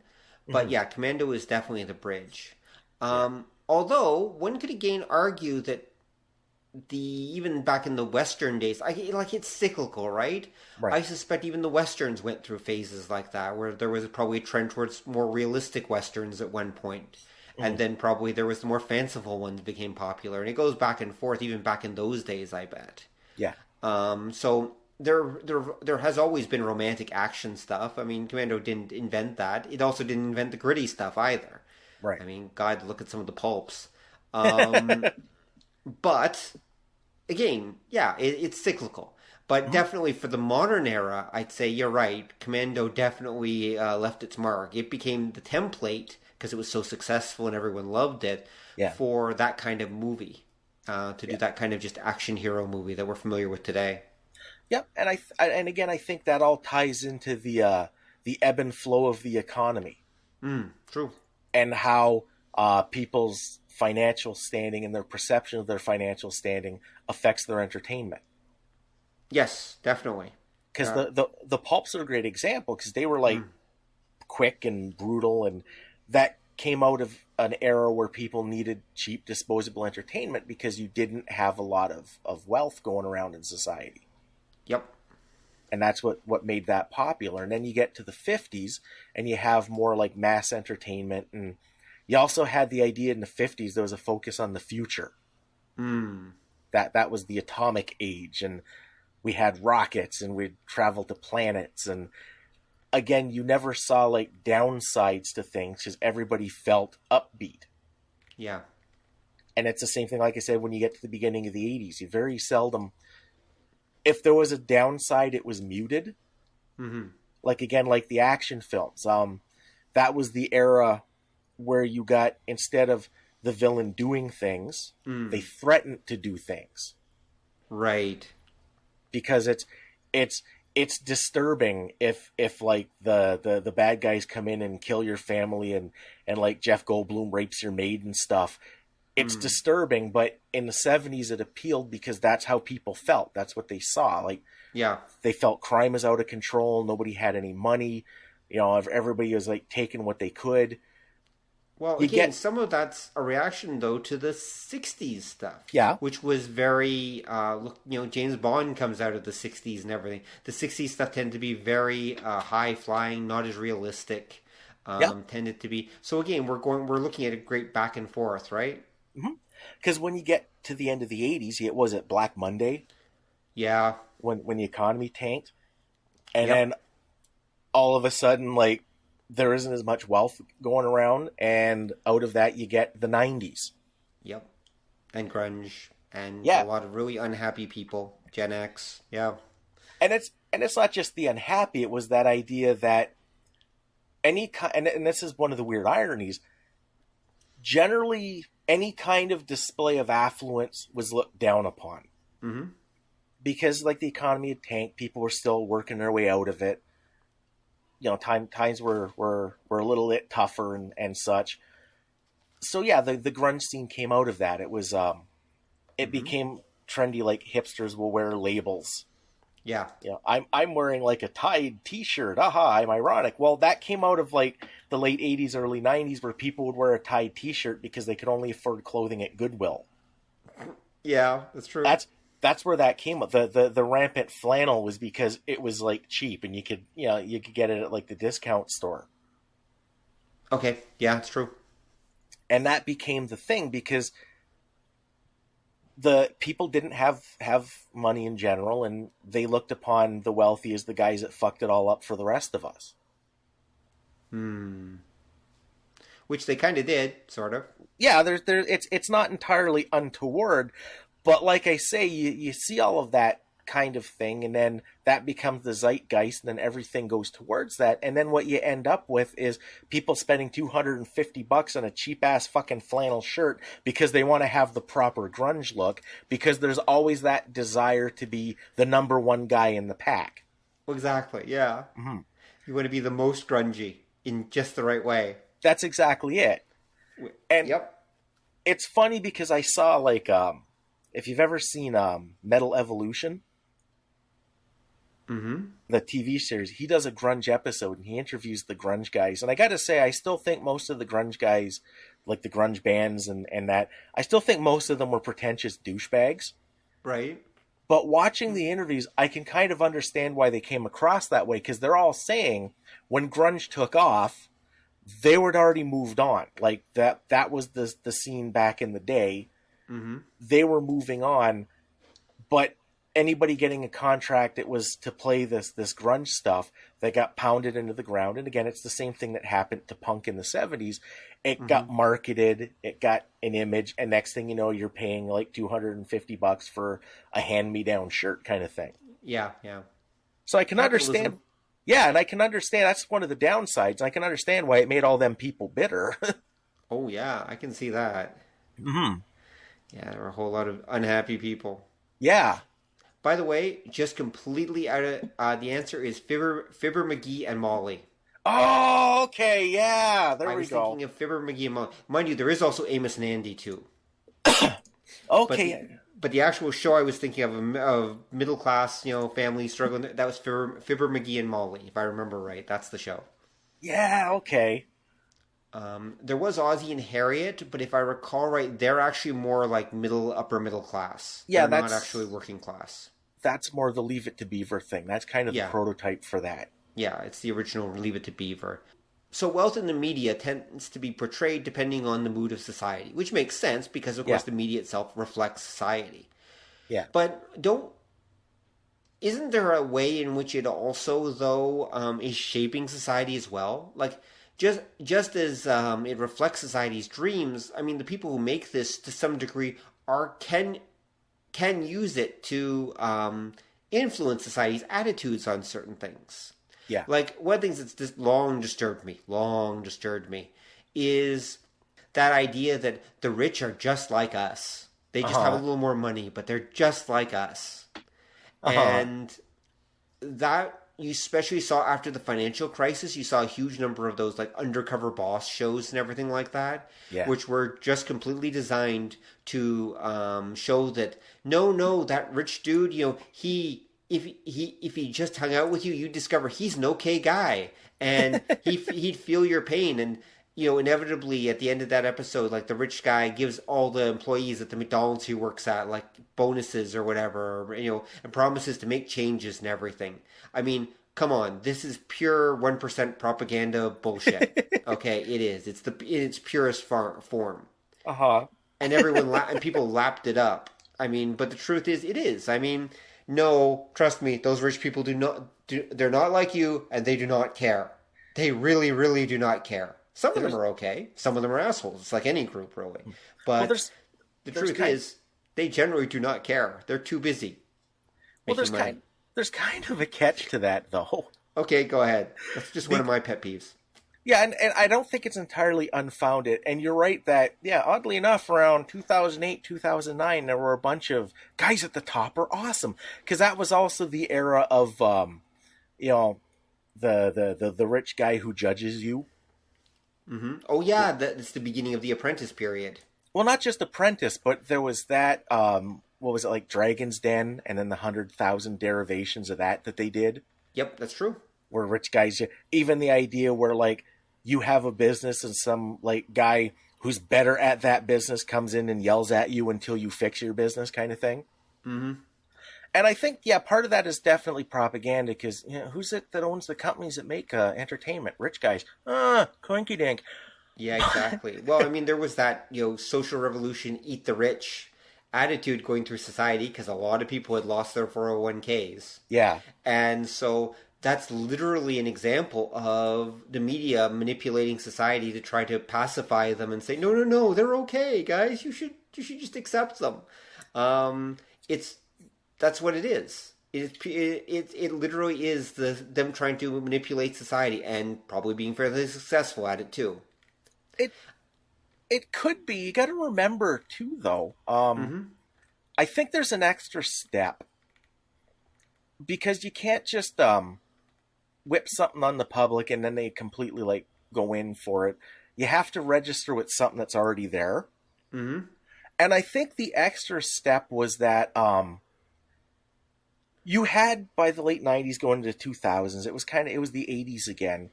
But yeah, Commando is definitely the bridge. Although, one could again argue that even back in the Western days, it's cyclical, right? I suspect even the Westerns went through phases like that, where there was probably a trend towards more realistic Westerns at one point. And then probably there was the more fanciful ones became popular. And it goes back and forth, even back in those days, I bet. Yeah. So there has always been romantic action stuff. I mean, Commando didn't invent that. It also didn't invent the gritty stuff either. Right. I mean, God, look at some of the pulps. But, again, yeah, it's cyclical. But definitely for the modern era, I'd say you're right. Commando definitely left its mark. It became the template, because it was so successful and everyone loved it, for that kind of movie. To do that kind of just action hero movie that we're familiar with today. Yep, and again, I think that all ties into the ebb and flow of the economy. True. And how people's financial standing and their perception of their financial standing affects their entertainment. Yes, definitely. Because the pulps are a great example, because they were like quick and brutal, and that came out of an era where people needed cheap, disposable entertainment because you didn't have a lot of wealth going around in society. Yep. And that's what made that popular. And then you get to the 50s, and you have more like mass entertainment, and you also had the idea in the 50s there was a focus on the future. That was the atomic age, and we had rockets, and we'd travel to planets, and again, you never saw like downsides to things because everybody felt upbeat. Yeah. And it's the same thing, like I said, when you get to the beginning of the 80s, you very seldom, if there was a downside, it was muted. Like, again, like the action films. That was the era where you got, instead of the villain doing things, they threatened to do things. Right. Because it's disturbing if like the bad guys come in and kill your family, and like Jeff Goldblum rapes your maid and stuff. It's disturbing, but in the 70s it appealed because that's how people felt. That's what they saw. Like, they felt crime is out of control. Nobody had any money. Everybody was like taking what they could. Well, some of that's a reaction, though, to the 60s stuff. Yeah. Which was very, James Bond comes out of the 60s and everything. The 60s stuff tended to be very high-flying, not as realistic. Tended to be. So, again, we're looking at a great back and forth, right? Because when you get to the end of the 80s, was it Black Monday? Yeah. When the economy tanked. And then all of a sudden, like, there isn't as much wealth going around, and out of that you get the 90s. Yep. And grunge, and a lot of really unhappy people. Gen X, yeah. And it's not just the unhappy, it was that idea that and this is one of the weird ironies, generally any kind of display of affluence was looked down upon. Because like the economy had tanked, people were still working their way out of it. Times were a little bit tougher and such. So yeah, the grunge scene came out of that. It was it became trendy, like hipsters will wear labels. Yeah. I'm wearing like a Tide t-shirt. Aha, I'm ironic. Well, that came out of like the late 80s, early 90s, where people would wear a Tide t-shirt because they could only afford clothing at Goodwill. Yeah, that's true. That's where that came up. The rampant flannel was because it was like cheap, and you could get it at like the discount store. Okay, yeah, it's true. And that became the thing because the people didn't have money in general, and they looked upon the wealthy as the guys that fucked it all up for the rest of us. which they kind of did, sort of. Yeah, it's not entirely untoward, but like I say, you see all of that kind of thing, and then that becomes the zeitgeist, and then everything goes towards that, and then what you end up with is people spending $250 on a cheap ass fucking flannel shirt because they want to have the proper grunge look, because there's always that desire to be the number one guy in the pack. Exactly, yeah. Mm-hmm. You want to be the most grungy in just the right way. That's exactly it. And yep. It's funny because I saw, like, if you've ever seen Metal Evolution, mm-hmm. the TV series, he does a grunge episode and he interviews the grunge guys. And I got to say, I still think most of the grunge guys, like the grunge bands and that, I still think most of them were pretentious douchebags. Right. But watching the interviews, I can kind of understand why they came across that way, because they're all saying when grunge took off, they were already moved on. Like that was the scene back in the day. Mm-hmm. They were moving on, but anybody getting a contract, it was to play this grunge stuff that got pounded into the ground. And again, it's the same thing that happened to punk in the 70s. It mm-hmm. got marketed, it got an image, and next thing you know, you're paying like $250 for a hand-me-down shirt kind of thing. Yeah, yeah. So I can understand. Yeah, and I can understand. That's one of the downsides. I can understand why it made all them people bitter. Oh, yeah, I can see that. Mm-hmm. Yeah, there were a whole lot of unhappy people. Yeah. By the way, just completely out of the answer is Fibber, McGee, and Molly. Oh, okay, yeah, there we go. I was thinking of Fibber, McGee, and Molly. Mind you, there is also Amos and Andy, too. Okay. But the actual show I was thinking of middle-class, family struggling, that was Fibber, McGee, and Molly, if I remember right. That's the show. Yeah, okay. There was Ozzie and Harriet, but if I recall right, they're actually more like upper middle class. Yeah, they're not actually working class. That's more the Leave It to Beaver thing. That's kind of the prototype for that. Yeah, it's the original Leave It to Beaver. So wealth in the media tends to be portrayed depending on the mood of society, which makes sense because, of course, the media itself reflects society. Yeah. But isn't there a way in which it also, though, is shaping society as well? Like, just as it reflects society's dreams, I mean, the people who make this, to some degree, can use it to influence society's attitudes on certain things. Yeah. Like, one of the things that's just long disturbed me, is that idea that the rich are just like us. They just have a little more money, but they're just like us. And that you especially saw after the financial crisis. You saw a huge number of those, like, Undercover Boss shows and everything like that, which were just completely designed to show that, no, that rich dude, If he just hung out with you, you'd discover he's an okay guy, and he'd feel your pain. And inevitably at the end of that episode, like, the rich guy gives all the employees at the McDonald's he works at, like, bonuses or whatever, and promises to make changes and everything. I mean, come on, this is pure 1% propaganda bullshit. Okay, it is. It's in its purest form. And and people lapped it up. I mean, but the truth is, it is. I mean. No, trust me, those rich people they're not like you, and they do not care. They really, really do not care. Some of them are okay. Some of them are assholes. It's like any group, really. But the truth is, they generally do not care. They're too busy. Well, there's kind of a catch to that, though. Okay, go ahead. That's just one of my pet peeves. Yeah, and I don't think it's entirely unfounded. And you're right that, oddly enough, around 2008, 2009, there were a bunch of guys at the top are awesome. Because that was also the era of, the rich guy who judges you. Mm-hmm. Oh, yeah, that's the beginning of the Apprentice period. Well, not just Apprentice, but there was that, what was it, like Dragon's Den, and then the 100,000 derivations of that they did. Yep, that's true. Where rich guys, even the idea where, like, you have a business and some, like, guy who's better at that business comes in and yells at you until you fix your business kind of thing. Mm-hmm. And I think, part of that is definitely propaganda because, who's it that owns the companies that make entertainment? Rich guys. Coinky dink. Yeah, exactly. Well, I mean, there was that, social revolution, eat the rich attitude going through society because a lot of people had lost their 401ks. Yeah. And so that's literally an example of the media manipulating society to try to pacify them and say, no, no, no, they're okay, guys. You should just accept them. It's that's what it is. It literally is them trying to manipulate society and probably being fairly successful at it too. It could be. You got to remember too, though. I think there's an extra step because you can't just whip something on the public and then they completely like go in for it. You have to register with something that's already there. Mm-hmm. And I think the extra step was that you had by the late 90s going into the 2000s, it was the 80s again.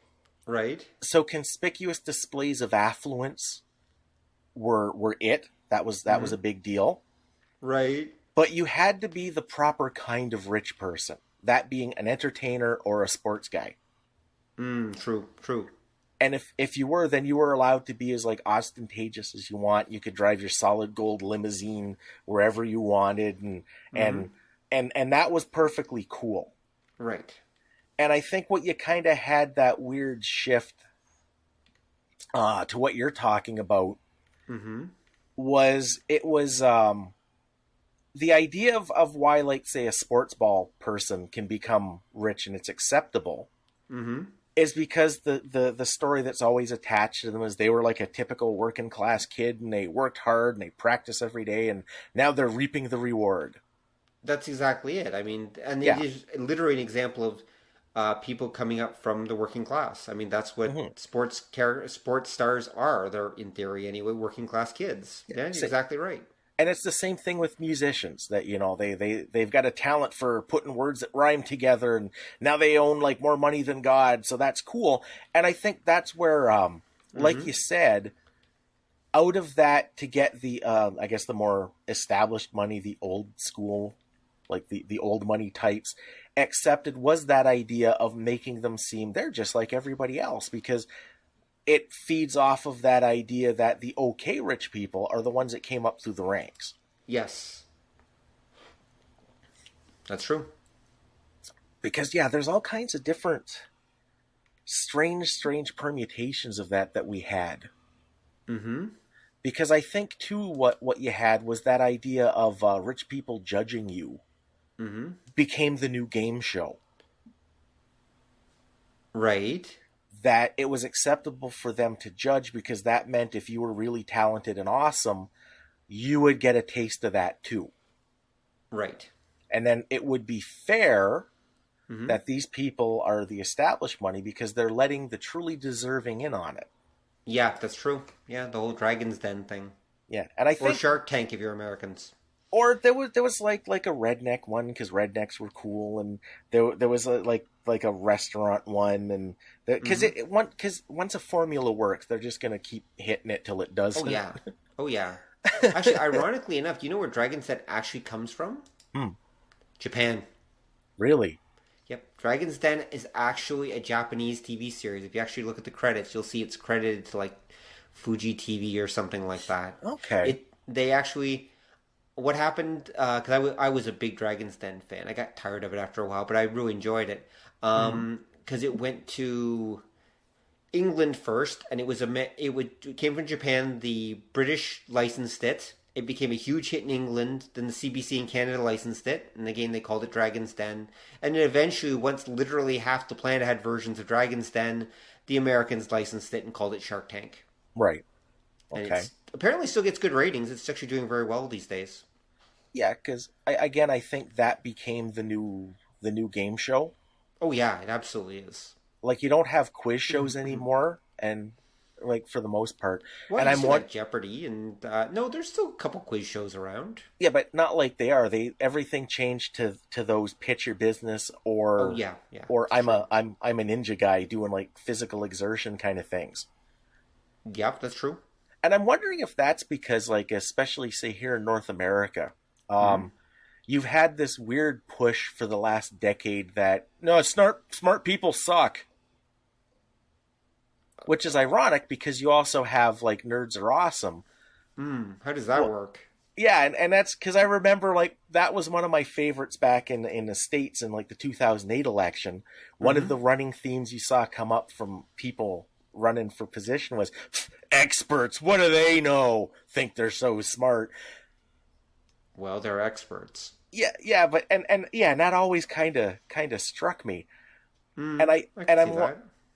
Right. So conspicuous displays of affluence were it. That was a big deal. Right. But you had to be the proper kind of rich person. That being an entertainer or a sports guy. True. And if you were, then you were allowed to be as like ostentatious as you want. You could drive your solid gold limousine wherever you wanted, and that was perfectly cool. Right. And I think what you kind of had that weird shift to what you're talking about was the idea of why, like, say, a sports ball person can become rich and it's acceptable is because the story that's always attached to them is they were like a typical working class kid and they worked hard and they practiced every day and now they're reaping the reward. That's exactly it. I mean, and it is literally an example of people coming up from the working class. I mean, that's what sports stars are. They're, in theory anyway, working class kids. Yeah, you're exactly right. And it's the same thing with musicians that, you know, they've got a talent for putting words that rhyme together and now they own like more money than God. So that's cool. And I think that's where, like you said, out of that to get the, I guess the more established money, the old school, like the old money types accepted was that idea of making them seem they're just like everybody else, because it feeds off of that idea that the okay rich people are the ones that came up through the ranks. Yes. That's true. Because, yeah, there's all kinds of different strange permutations of that we had. Because I think, too, what you had was that idea of rich people judging you became the new game show. Right. That it was acceptable for them to judge because that meant if you were really talented and awesome, you would get a taste of that too. Right. And then it would be fair that these people are the established money because they're letting the truly deserving in on it. Yeah, that's true. Yeah, the whole Dragon's Den thing. Yeah, and I think... Or Shark Tank if you're Americans. Or there was like a redneck one because rednecks were cool, and there was like a restaurant one, and because once a formula works, they're just gonna keep hitting it till it does. Oh yeah. Actually, ironically enough, do you know where Dragon's Den actually comes from? Japan. Really? Yep. Dragon's Den is actually a Japanese TV series. If you actually look at the credits, you'll see it's credited to like Fuji TV or something like that. Okay. They actually. What happened, because I was a big Dragon's Den fan. I got tired of it after a while, but I really enjoyed it. Because it went to England first, and it came from Japan. The British licensed it. It became a huge hit in England. Then the CBC in Canada licensed it. And again, they called it Dragon's Den. And then eventually, once literally half the planet had versions of Dragon's Den, the Americans licensed it and called it Shark Tank. Right. Okay. And it apparently still gets good ratings. It's actually doing very well these days. Yeah, because I think that became the new game show. Oh yeah, it absolutely is. Like you don't have quiz shows anymore, and like for the most part. Well, and I'm like Jeopardy, and no, there's still a couple quiz shows around. Yeah, but not like they are. Everything changed to those pitch your business or or I'm a ninja guy doing like physical exertion kind of things. Yep, that's true. And I'm wondering if that's because, like, especially say here in North America, you've had this weird push for the last decade that no, smart people suck. Which is ironic because you also have like nerds are awesome. How does that work? Yeah, and that's because I remember, like, that was one of my favorites back in the States in, like, the 2008 election. One of the running themes you saw come up from people running for position was, experts, what do they know? Think they're so smart. Well, they're experts. Yeah, but and that always kind of struck me.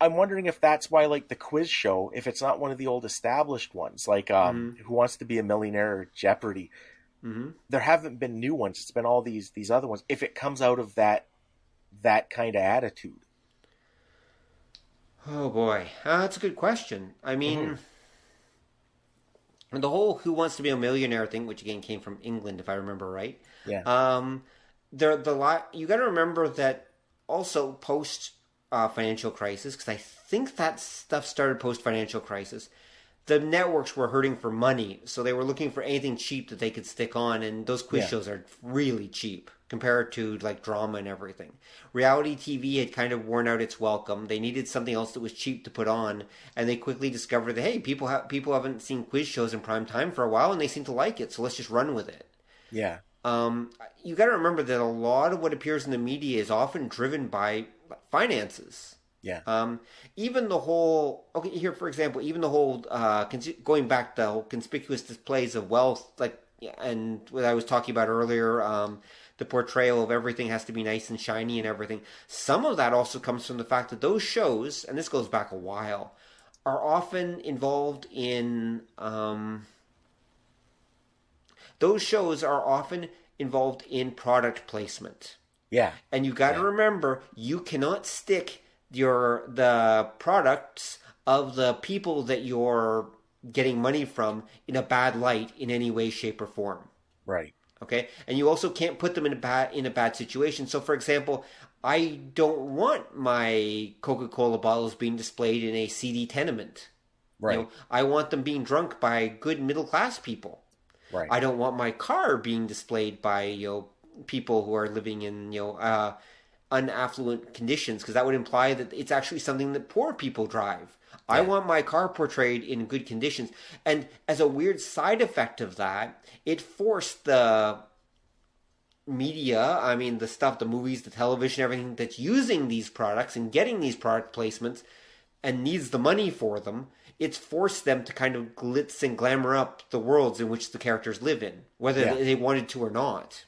I'm wondering if that's why, like, the quiz show, if it's not one of the old established ones, like Who Wants to Be a Millionaire or Jeopardy, there haven't been new ones. It's been all these other ones. If it comes out of that kind of attitude. Oh boy, that's a good question. I mean, the whole "Who Wants to Be a Millionaire" thing, which again came from England, if I remember right. Yeah. You got to remember that also post financial crisis, because I think that stuff started post financial crisis. The networks were hurting for money, so they were looking for anything cheap that they could stick on, and those quiz shows are really cheap compared to like drama and everything. Reality TV had kind of worn out its welcome. They needed something else that was cheap to put on, and they quickly discovered that, hey, people haven't seen quiz shows in prime time for a while, and they seem to like it, so let's just run with it. Yeah. You got to remember that a lot of what appears in the media is often driven by finances. Yeah. Even the whole, okay, here, for example, even the whole, going back to the whole conspicuous displays of wealth, like, and what I was talking about earlier, the portrayal of everything has to be nice and shiny and everything. Some of that also comes from the fact that those shows, and this goes back a while, are often involved in, those shows are often involved in product placement. Yeah. And you got to remember, you cannot stick the products of the people that you're getting money from in a bad light in any way, shape, or form. Right. Okay? And you also can't put them in a bad situation. So, for example, I don't want my Coca-Cola bottles being displayed in a seedy tenement. Right. You know, I want them being drunk by good middle-class people. Right. I don't want my car being displayed by, people who are living in, unaffluent conditions, because that would imply that it's actually something that poor people drive. Yeah. I want my car portrayed in good conditions. And as a weird side effect of that, it forced the media, the movies, the television, everything that's using these products and getting these product placements and needs the money for them, it's forced them to kind of glitz and glamour up the worlds in which the characters live in, whether they wanted to or not.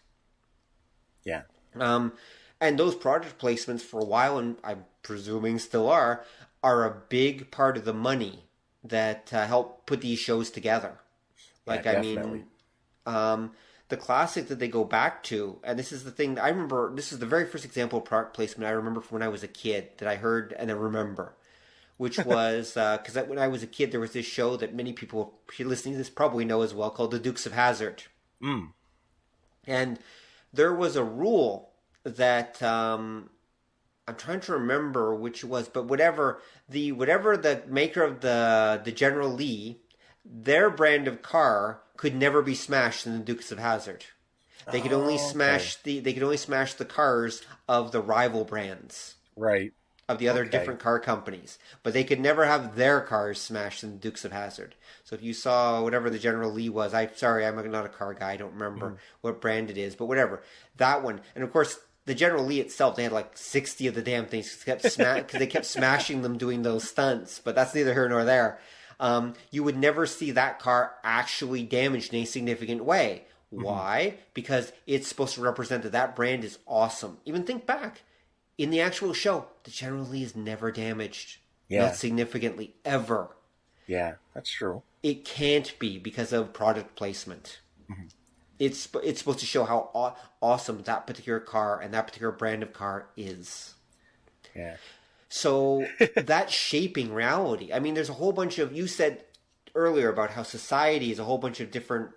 Yeah. And those product placements for a while, and I'm presuming still are a big part of the money that help put these shows together. Like, definitely. The classic that they go back to, and this is the thing, I remember, this is the very first example of product placement I remember from when I was a kid that I heard and I remember, which was, because when I was a kid, there was this show that many people listening to this probably know as well, called The Dukes of Hazzard. And there was a rule that I'm trying to remember which it was, but whatever the maker of the General Lee, their brand of car could never be smashed in the Dukes of Hazzard. They could only smash the cars of the rival brands. Right. Of the other different car companies, but they could never have their cars smashed in the Dukes of Hazzard. So if you saw whatever the General Lee was, I'm not a car guy, I don't remember what brand it is, but whatever, that one. And of course, the General Lee itself, they had like 60 of the damn things because they kept smashing them doing those stunts. But that's neither here nor there. You would never see that car actually damaged in a significant way. Why? Because it's supposed to represent that brand is awesome. Even think back. In the actual show, the General Lee is never damaged. Yeah. Not significantly, ever. Yeah, that's true. It can't be because of product placement. It's supposed to show how awesome that particular car and that particular brand of car is. Yeah. So that's shaping reality. There's a whole bunch of, you said earlier about how society is a whole bunch of different,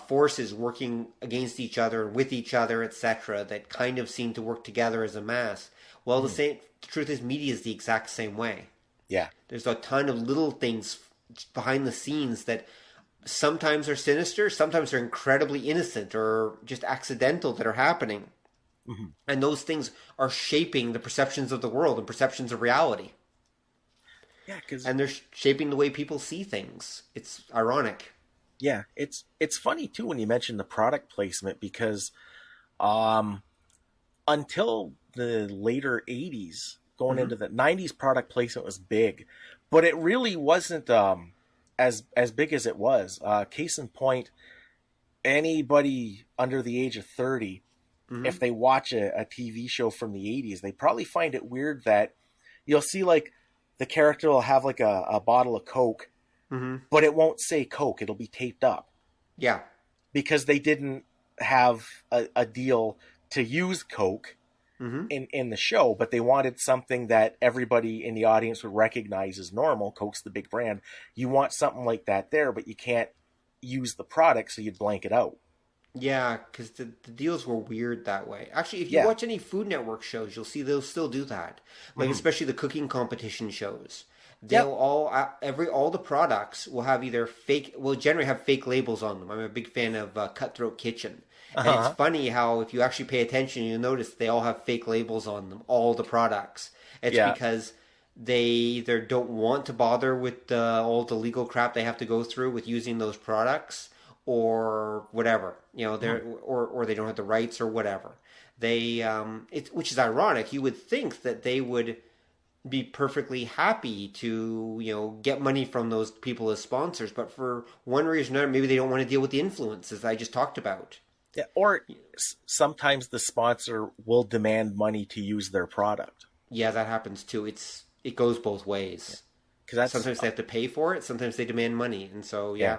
forces working against each other, with each other, etc., that kind of seem to work together as a mass. Well, the truth is, media is the exact same way. Yeah. There's a ton of little things behind the scenes that sometimes are sinister, sometimes are incredibly innocent or just accidental that are happening. And those things are shaping the perceptions of the world and perceptions of reality. Yeah, and they're shaping the way people see things. It's ironic. Yeah, it's funny too when you mention the product placement because until the later 80s, going Hmm. into the 90s, product placement was big, but it really wasn't as big as it was. Case in point, anybody under the age of 30, Hmm. if they watch a TV show from the 80s, they probably find it weird that you'll see like the character will have like a bottle of Coke, Hmm. but it won't say Coke. It'll be taped up Yeah. because they didn't have a deal to use Coke Hmm. in the show, but they wanted something that everybody in the audience would recognize as normal. Coke's the big brand. You want something like that there, but you can't use the product, so you'd blank it out. Yeah, because the deals were weird that way. Actually, if you Yeah. watch any Food Network shows, you'll see they'll still do that. Like Mm-hmm. especially the cooking competition shows. They'll Yep. all all the products will have either fake, will generally have fake labels on them. I'm a big fan of Cutthroat Kitchen, and it's Uh-huh. funny how if you actually pay attention, you'll notice they all have fake labels on them. All the products. It's Yeah. because they either don't want to bother with all the legal crap they have to go through with using those products or whatever. They're Mm-hmm. or they don't have the rights or whatever. They which is ironic. You would think that they would be perfectly happy to get money from those people as sponsors, but for one reason or another, maybe they don't want to deal with the influences I just talked about. Yeah. Or sometimes the sponsor will demand money to use their product. Yeah, that happens too. It goes both ways. Because that's Sometimes they have to pay for it. Sometimes they demand money, and so yeah. yeah.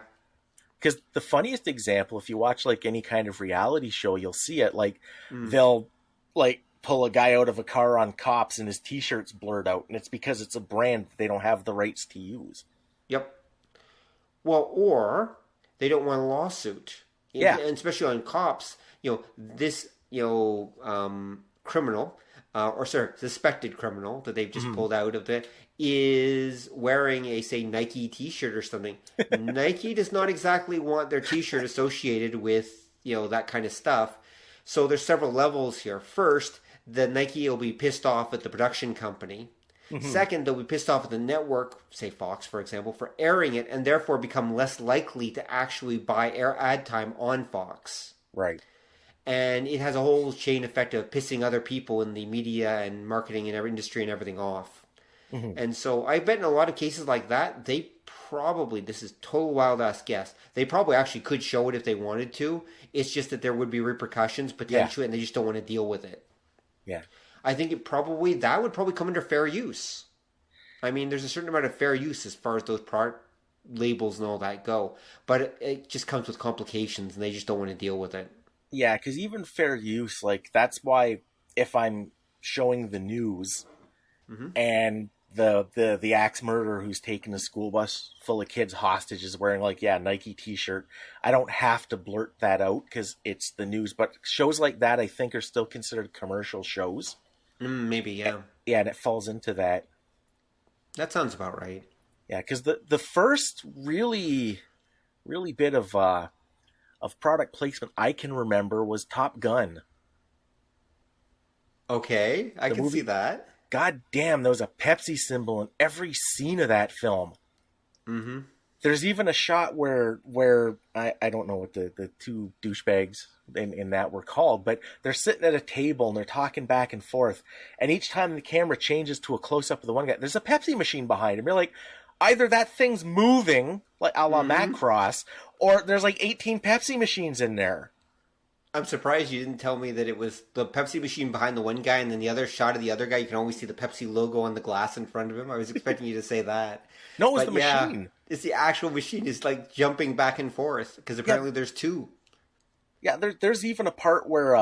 Because the funniest example, if you watch like any kind of reality show, you'll see it. Like Mm. they'll like pull a guy out of a car on cops and his t-shirt's blurred out, and it's because it's a brand that they don't have the rights to use. Yep. Well, or they don't want a lawsuit. Yeah. And especially on cops, this, criminal, or sorry, suspected criminal that they've just pulled out of the, is wearing a, say, Nike t-shirt or something. Nike does not exactly want their t-shirt associated with, that kind of stuff. So there's several levels here. First, the Nike will be pissed off at the production company. Second, they'll be pissed off at the network, say Fox, for example, for airing it, and therefore become less likely to actually buy air ad time on Fox. Right. And it has a whole chain effect of pissing other people in the media and marketing and every industry and everything off. And so I bet in a lot of cases like that, they probably, this is total wild ass guess, they probably actually could show it if they wanted to. It's just that there would be repercussions potentially, and they just don't want to deal with it. Yeah. I think that would probably come under fair use. I mean, there's a certain amount of fair use as far as those product labels and all that go, but it just comes with complications, and they just don't want to deal with it. Yeah, because even fair use, like that's why if I'm showing the news and the axe murderer who's taking a school bus full of kids hostage is wearing like Nike t-shirt, I don't have to blurt that out because it's the news. But shows like that I think are still considered commercial shows. Maybe, yeah. Yeah, and it falls into that. That sounds about right. Yeah, because the first really bit of product placement I can remember was Top Gun. Okay, I The can movie- see that. God damn, there was a Pepsi symbol in every scene of that film. Mm-hmm. There's even a shot where I don't know what the two douchebags in that were called, but they're sitting at a table and they're talking back and forth. And each time the camera changes to a close-up of the one guy, there's a Pepsi machine behind him. You're like, either that thing's moving, like a la Macross, or there's like 18 Pepsi machines in there. I'm surprised you didn't tell me that it was the Pepsi machine behind the one guy, and then the other shot of the other guy, you can always see the Pepsi logo on the glass in front of him. I was expecting you to say that. No, it was But the yeah, machine. it's the actual machine. It's like jumping back and forth, because apparently there's two. Yeah, there's even a part where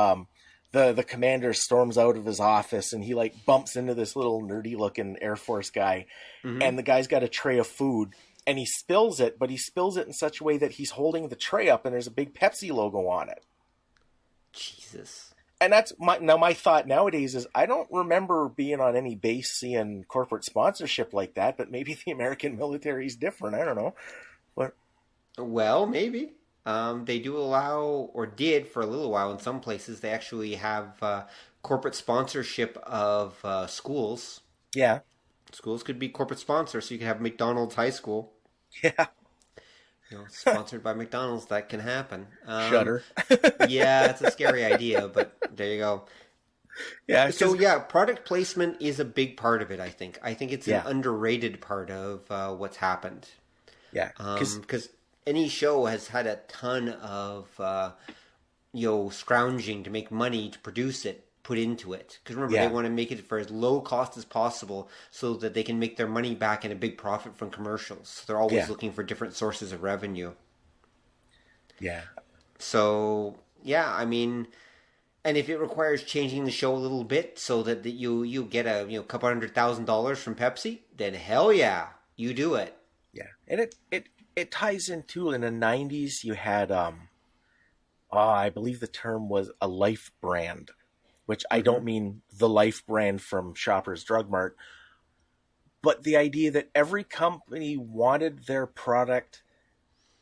the commander storms out of his office and he like bumps into this little nerdy looking AirForce guy, and the guy's got a tray of food and he spills it, but he spills it in such a way that he's holding the tray up and there's a big Pepsi logo on it. Jesus. And that's my thought nowadays is I don't remember being on any base seeing corporate sponsorship like that, but maybe the American military is different. I don't know. But Well, maybe. They do allow, or did for a little while in some places, they actually have corporate sponsorship of schools. yeah, Schools could be corporate sponsors, so you could have McDonald's High School. yeah, Sponsored by McDonald's, that can happen. Shudder. Yeah, it's a scary idea, but there you go. Yeah. So product placement is a big part of it. I think it's an underrated part of what's happened. Yeah, because any show has had a ton of scrounging to make money to produce it, put into it. Because remember, they want to make it for as low cost as possible so that they can make their money back and a big profit from commercials. So they're always looking for different sources of revenue. Yeah. So, yeah, I mean, and if it requires changing the show a little bit so that you get a couple $100,000 from Pepsi, then hell yeah, you do it. Yeah. And it ties into, in the 90s, you had, I believe the term was a life brand, which I don't mean the life brand from Shoppers Drug Mart, but the idea that every company wanted their product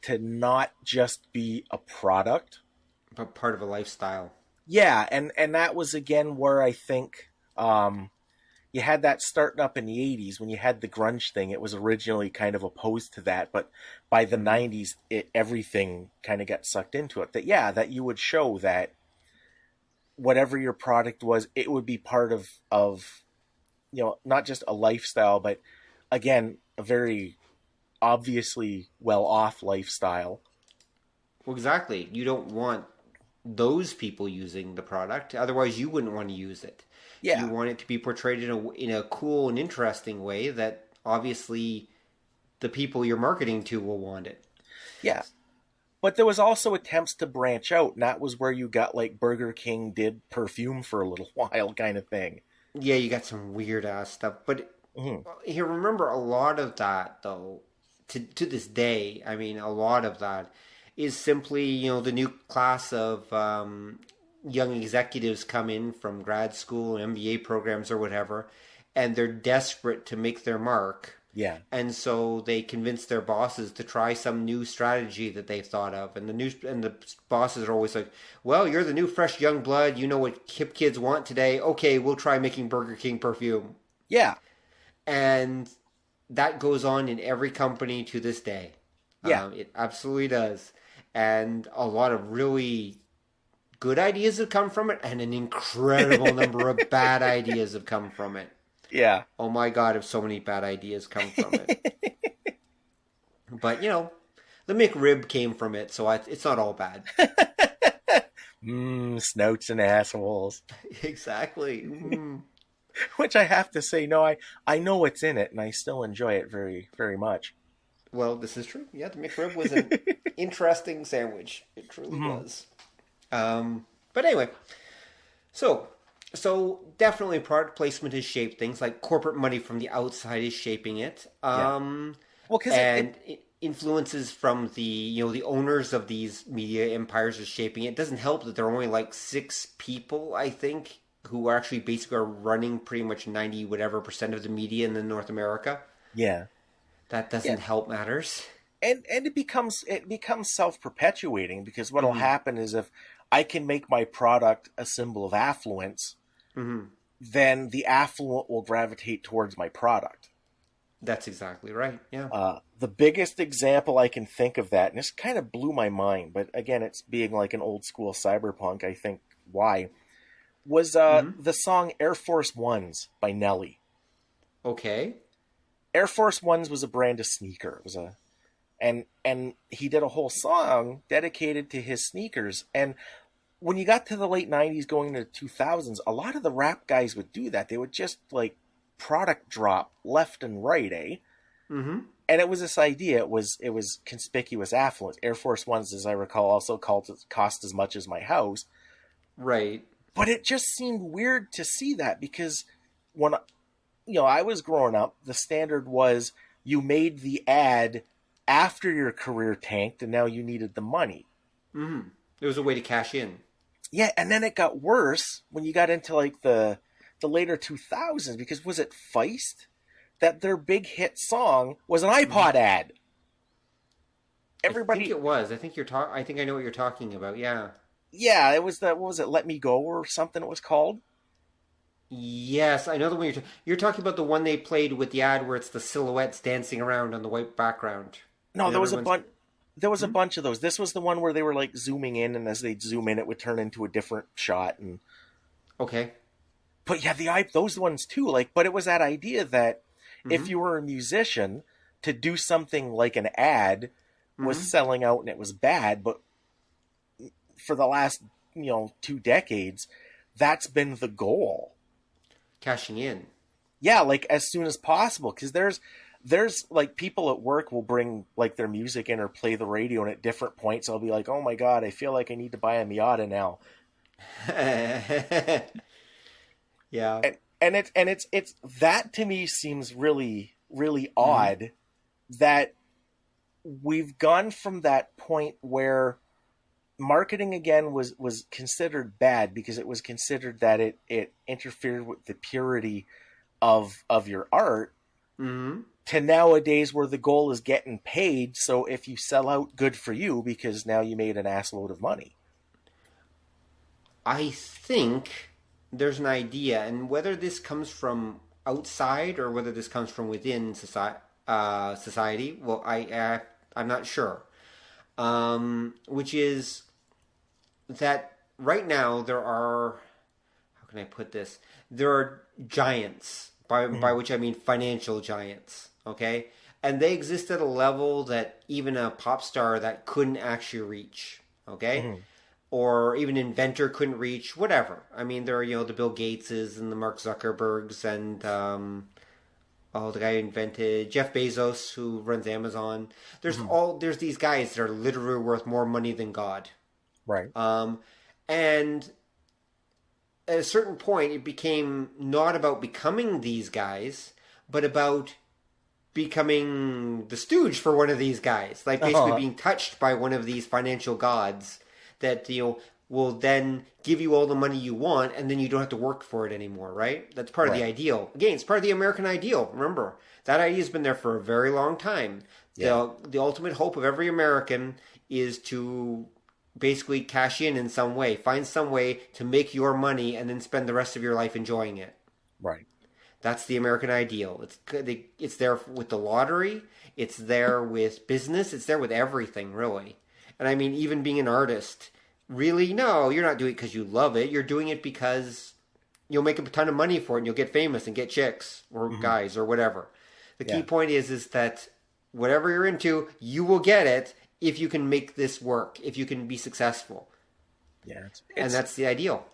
to not just be a product, but part of a lifestyle. Yeah, and that was, again, where I think you had that starting up in the 80s when you had the grunge thing. It was originally kind of opposed to that, but by the 90s, everything kind of got sucked into it. That you would show that whatever your product was, it would be part of not just a lifestyle, but, again, a very obviously well-off lifestyle. Well, exactly. You don't want those people using the product. Otherwise, you wouldn't want to use it. Yeah. You want it to be portrayed in a cool and interesting way that obviously the people you're marketing to will want it. Yeah. But there was also attempts to branch out, and that was where you got like Burger King did perfume for a little while kind of thing. Yeah, you got some weird ass stuff. But here, remember, a lot of that, though, to this day, I mean, a lot of that is simply, the new class of young executives come in from grad school, MBA programs or whatever, and they're desperate to make their mark. Yeah. And so they convince their bosses to try some new strategy that they've thought of. And the bosses are always like, well, you're the new fresh young blood. You know what hip kids want today. Okay, we'll try making Burger King perfume. Yeah. And that goes on in every company to this day. Yeah. It absolutely does. And a lot of really good ideas have come from it, and an incredible number of bad ideas have come from it. Yeah. Oh my God, have so many bad ideas come from it. But, the McRib came from it, so it's not all bad. Snouts and assholes. Exactly. Which I have to say, no, I know what's in it, and I still enjoy it very, very much. Well, this is true. Yeah, the McRib was an interesting sandwich. It truly was. But anyway, so definitely product placement has shaped things. Like corporate money from the outside is shaping it. It influences from the owners of these media empires is shaping it. It doesn't help that there are only like 6 people, I think, who are actually basically are running pretty much 90% of the media in North America. Yeah. That doesn't help matters. And it becomes self-perpetuating, because what'll happen is if I can make my product a symbol of affluence, then the affluent will gravitate towards my product. That's exactly right, yeah. The biggest example I can think of that, and this kind of blew my mind, but again, it's being like an old school cyberpunk, I think why, was the song AirForce Ones by Nelly. Okay. AirForce Ones was a brand of sneaker. It was and he did a whole song dedicated to his sneakers. And when you got to the late 90s going into the 2000s, a lot of the rap guys would do that. They would just like product drop left and right, eh? Mm-hmm. And it was this idea. It was conspicuous affluence. AirForce Ones, as I recall, also cost as much as my house. Right. But it just seemed weird to see that, because when I was growing up, the standard was you made the ad after your career tanked and now you needed the money. Mm-hmm. It was a way to cash in. Yeah, and then it got worse when you got into like the later 2000s, because was it Feist that their big hit song was an iPod ad? Everybody, I think it was. I think I know what you're talking about. Yeah. Yeah, it was what was it? Let Me Go or something it was called. Yes, I know the one you're talking about. The one they played with the ad where it's the silhouettes dancing around on the white background. No, there was a bunch. There was a bunch of those. This was the one where they were like zooming in, and as they'd zoom in, it would turn into a different shot. And Okay. but yeah, those ones too. Like, but it was that idea that if you were a musician, to do something like an ad was selling out and it was bad. But for the last 2 decades, that's been the goal. Cashing in. Yeah, like as soon as possible, because there's like people at work will bring like their music in or play the radio, and at different points I'll be like, oh my god, I feel like I need to buy a Miata now. Yeah. And it's that to me seems really, really odd that we've gone from that point where marketing again was considered bad because it was considered that it interfered with the purity of your art, to nowadays where the goal is getting paid. So if you sell out, good for you, because now you made an assload of money. I think there's an idea, and whether this comes from outside or whether this comes from within society, well, I'm not sure. Which is that right now there are, how can I put this? There are giants, by which I mean financial giants, okay? And they exist at a level that even a pop star that couldn't actually reach, okay? Or even an inventor couldn't reach, whatever. I mean, there are, the Bill Gateses and the Mark Zuckerbergs and, the guy who invented, Jeff Bezos, who runs Amazon. There's these guys that are literally worth more money than God. Right. And at a certain point, it became not about becoming these guys, but about becoming the stooge for one of these guys. Like basically being touched by one of these financial gods that, will then give you all the money you want, and then you don't have to work for it anymore, right? That's part of the ideal. Again, it's part of the American ideal. Remember, that idea has been there for a very long time. Yeah. The ultimate hope of every American is to basically cash in some way, find some way to make your money, and then spend the rest of your life enjoying it. Right. That's the American ideal. It's there with the lottery. It's there with business. It's there with everything, really. And I mean, even being an artist, really, no, you're not doing it because you love it. You're doing it because you'll make a ton of money for it and you'll get famous and get chicks or guys or whatever. The key point is that whatever you're into, you will get it if you can make this work, if you can be successful. Yeah. And that's the ideal.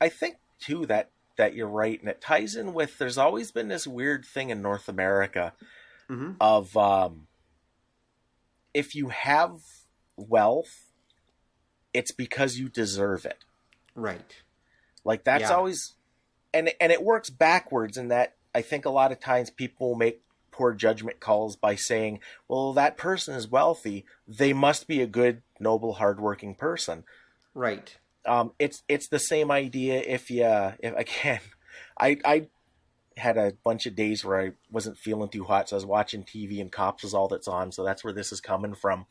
I think, too, that you're right. And it ties in with, there's always been this weird thing in North America of if you have wealth, it's because you deserve it. Right. Like that's always, and it works backwards in that I think a lot of times people make poor judgment calls by saying, well, that person is wealthy, they must be a good, noble, hardworking person. Right. It's the same idea if again, I had a bunch of days where I wasn't feeling too hot, so I was watching TV and Cops is all that's on, so that's where this is coming from.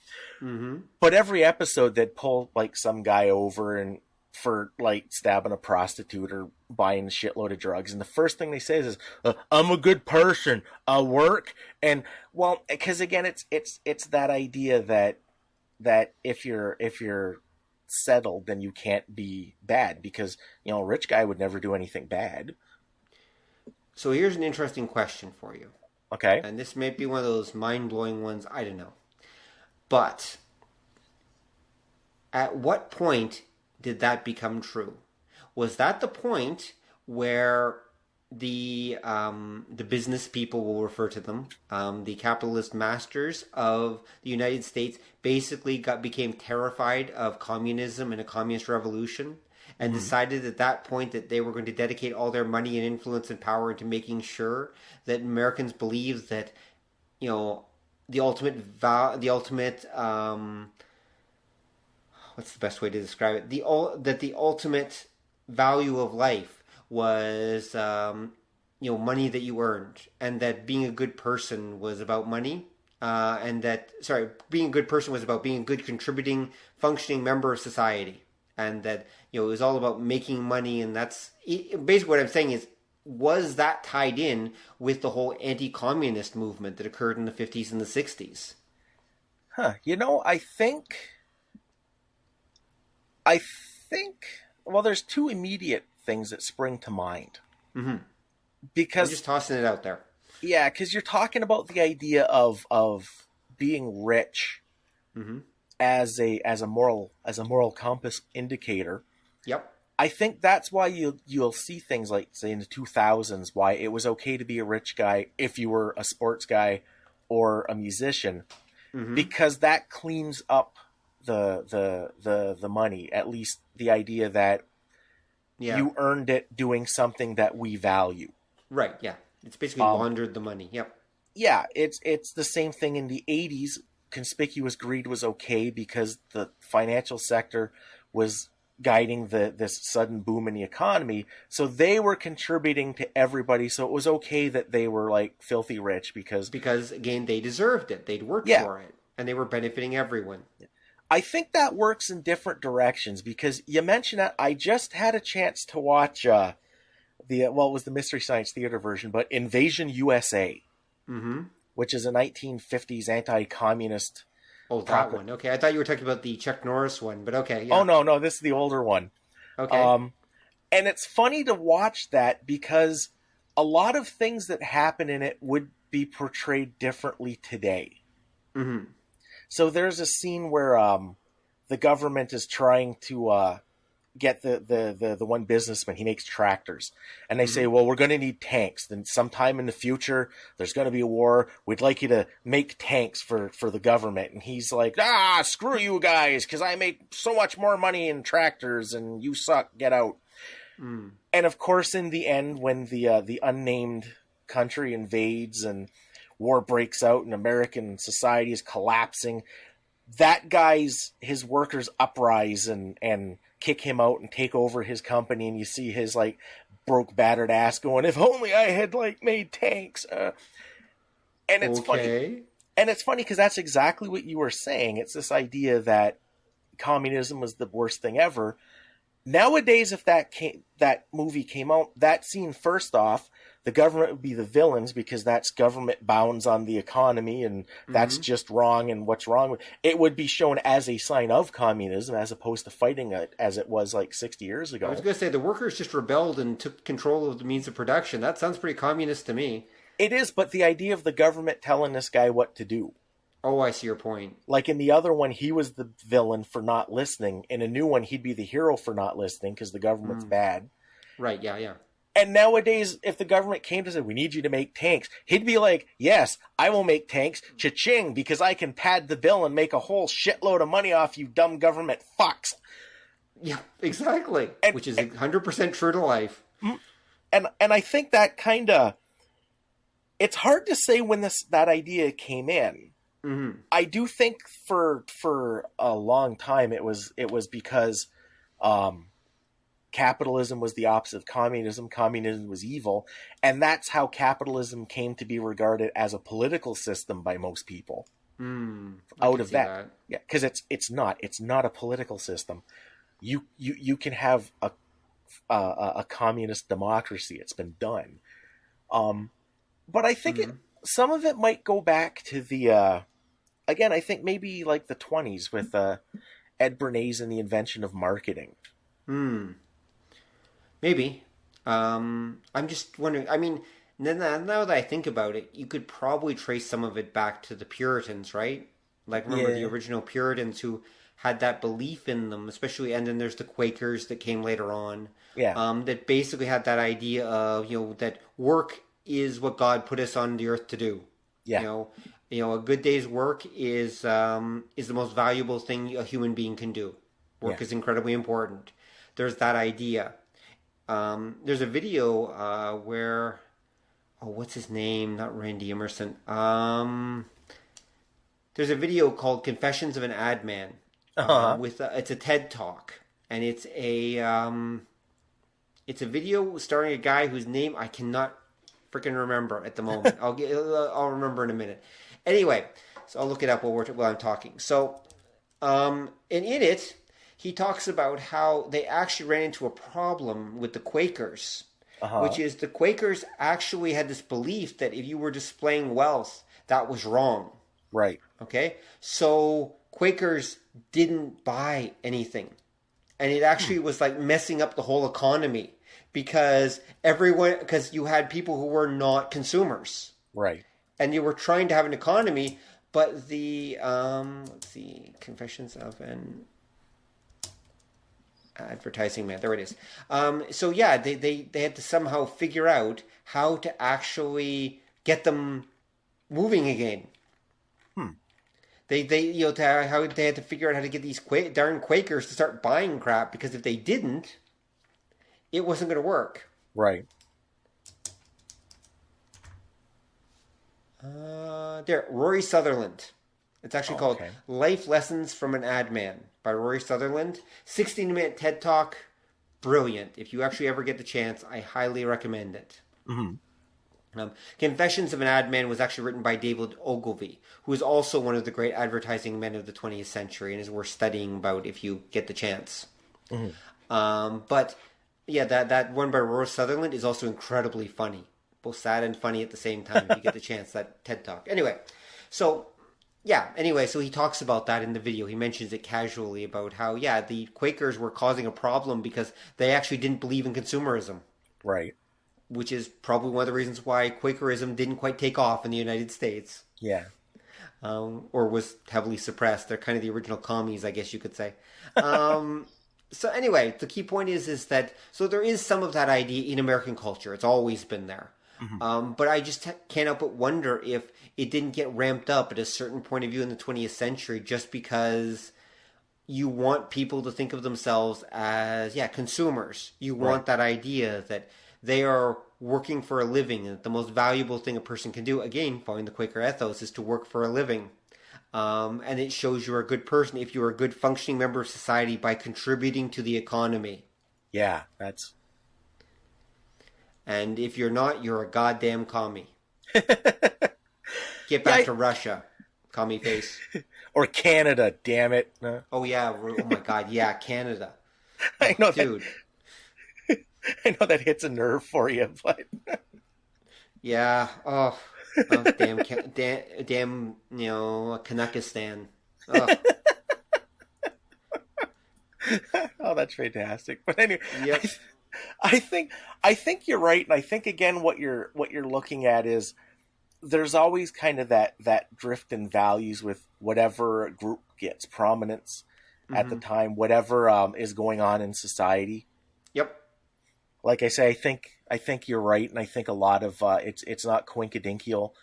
But every episode they'd pull like some guy over and for like stabbing a prostitute or buying a shitload of drugs, and the first thing they say is I'm a good person, I work. And well, because again it's that idea that if you're settled, then you can't be bad, because a rich guy would never do anything bad. So here's an interesting question for you. Okay. And this may be one of those mind-blowing ones, I don't know. But at what point did that become true? Was that the point where the business people, will refer to them, the capitalist masters of the United States, basically became terrified of communism and a communist revolution, and decided at that point that they were going to dedicate all their money and influence and power into making sure that Americans believed that, the ultimate what's the best way to describe it? That the ultimate value of life was, money that you earned, and that being a good person was about money, being a good person was about being a good, contributing, functioning member of society, and that it was all about making money. And that's basically what I'm saying is, was that tied in with the whole anti-communist movement that occurred in the 50s and the 60s? I think, well, there's two immediate things that spring to mind. Mm-hmm. Because I'm just tossing it out there. Yeah, because you're talking about the idea of being rich Mm-hmm. as a moral compass indicator. Yep. I think that's why you'll see things like, say, in the 2000s, why it was okay to be a rich guy if you were a sports guy or a musician, Mm-hmm. because that cleans up the money. At least the idea that you earned it doing something that we value. Right. Yeah. It's basically laundered the money. Yep. Yeah, it's the same thing in the 80s. Conspicuous greed was okay because the financial sector was guiding this sudden boom in the economy. So they were contributing to everybody. So it was okay that they were like filthy rich because again, they deserved it. They'd worked for it and they were benefiting everyone. I think that works in different directions because you mentioned that I just had a chance to watch it was the Mystery Science Theater version, but Invasion USA, mm-hmm. which is a 1950s anti-communist. Oh, that one. Okay, I thought you were talking about the Chuck Norris one, but okay. Yeah. Oh, no, this is the older one. Okay. And it's funny to watch that because a lot of things that happen in it would be portrayed differently today. Mm-hmm. So there's a scene where the government is trying to get the one businessman. He makes tractors, and they say, well, we're going to need tanks. Then sometime in the future, there's going to be a war. We'd like you to make tanks for the government. And he's like, screw you guys, because I make so much more money in tractors, and you suck. Get out. Mm. And of course, in the end, when the unnamed country invades and war breaks out and American society is collapsing, his workers uprise and kick him out and take over his company, and you see his like broke, battered ass going, if only I had like made tanks. And it's funny. And it's funny because that's exactly what you were saying. It's this idea that communism was the worst thing ever. Nowadays, if that movie came out, that scene, first off, the government would be the villains because that's government bounds on the economy, and that's just wrong. And what's wrong with it would be shown as a sign of communism as opposed to fighting it as it was like 60 years ago. I was going to say the workers just rebelled and took control of the means of production. That sounds pretty communist to me. It is, but the idea of the government telling this guy what to do. Oh, I see your point. Like in the other one, he was the villain for not listening. In a new one, he'd be the hero for not listening because the government's bad. Right, yeah. And nowadays, if the government came to say, we need you to make tanks, he'd be like, yes, I will make tanks, cha-ching, because I can pad the bill and make a whole shitload of money off you dumb government fucks. Yeah, exactly. Which is 100% true to life. And I think that kind of, it's hard to say when that idea came in. Mm-hmm. I do think for a long time it was because capitalism was the opposite of communism. Communism was evil, and that's how capitalism came to be regarded as a political system by most people. Out of that, yeah, because it's not a political system. You can have a communist democracy. It's been done, but I think some of it might go back to the. Again, I think maybe like the 20s with Ed Bernays and the invention of marketing. Maybe. I'm just wondering. I mean, now that I think about it, you could probably trace some of it back to the Puritans, right? Like, remember the original Puritans who had that belief in them, especially, and then there's the Quakers that came later on. Yeah. That basically had that idea of, that work is what God put us on the earth to do. Yeah. A good day's work is the most valuable thing a human being can do. Work is incredibly important. There's that idea. There's a video where, what's his name? Not Randy Emerson. There's a video called "Confessions of an Ad Man." It's a TED Talk, and it's a video starring a guy whose name I cannot freaking remember at the moment. I'll remember in a minute. Anyway, so I'll look it up while I'm talking. So, and in it, he talks about how they actually ran into a problem with the Quakers, which is the Quakers actually had this belief that if you were displaying wealth, that was wrong. Right. Okay? So Quakers didn't buy anything. And it actually was like messing up the whole economy because you had people who were not consumers. Right. And you were trying to have an economy, but the, let's see, Confessions of an Advertising Man. There it is. So yeah, they had to somehow figure out how to actually get them moving again. They had to figure out how to get these darn Quakers to start buying crap, because if they didn't, it wasn't going to work. Right. There, Rory Sutherland. It's actually called Life Lessons from an Ad Man by Rory Sutherland. 16-minute TED Talk. Brilliant. If you actually ever get the chance, I highly recommend it. Confessions of an Ad Man was actually written by David Ogilvy, who is also one of the great advertising men of the 20th century and is worth studying about if you get the chance. But yeah, that one by Rory Sutherland is also incredibly funny. Both sad and funny at the same time if you get the chance, that TED Talk. So he talks about that in the video. He mentions it casually about how, the Quakers were causing a problem because they actually didn't believe in consumerism. Right. Which is probably one of the reasons why Quakerism didn't quite take off in the United States. Yeah. Or was heavily suppressed. They're kind of the original commies, I guess you could say. So anyway, the key point is that, so there is some of that idea in American culture. It's always been there. But I just can't help but wonder if it didn't get ramped up at a certain point of view in the 20th century just because you want people to think of themselves as, consumers. You want that idea that they are working for a living, and the most valuable thing a person can do, again, following the Quaker ethos, is to work for a living. And it shows you're a good person if you're a good functioning member of society by contributing to the economy. Yeah, that's... And if you're not, you're a goddamn commie. Get back to Russia, commie face. Or Canada, damn it. Oh, yeah. Oh, my God. Yeah, Canada. I know, dude. I know that hits a nerve for you, but... Yeah. Oh damn, Kanakistan. Oh. Oh, that's fantastic. But anyway, yep. I think you're right, and I think again what you're looking at is there's always kind of that drift in values with whatever group gets prominence at the time, whatever is going on in society. Yep. Like I say, I think you're right, and I think a lot of it's not coincidental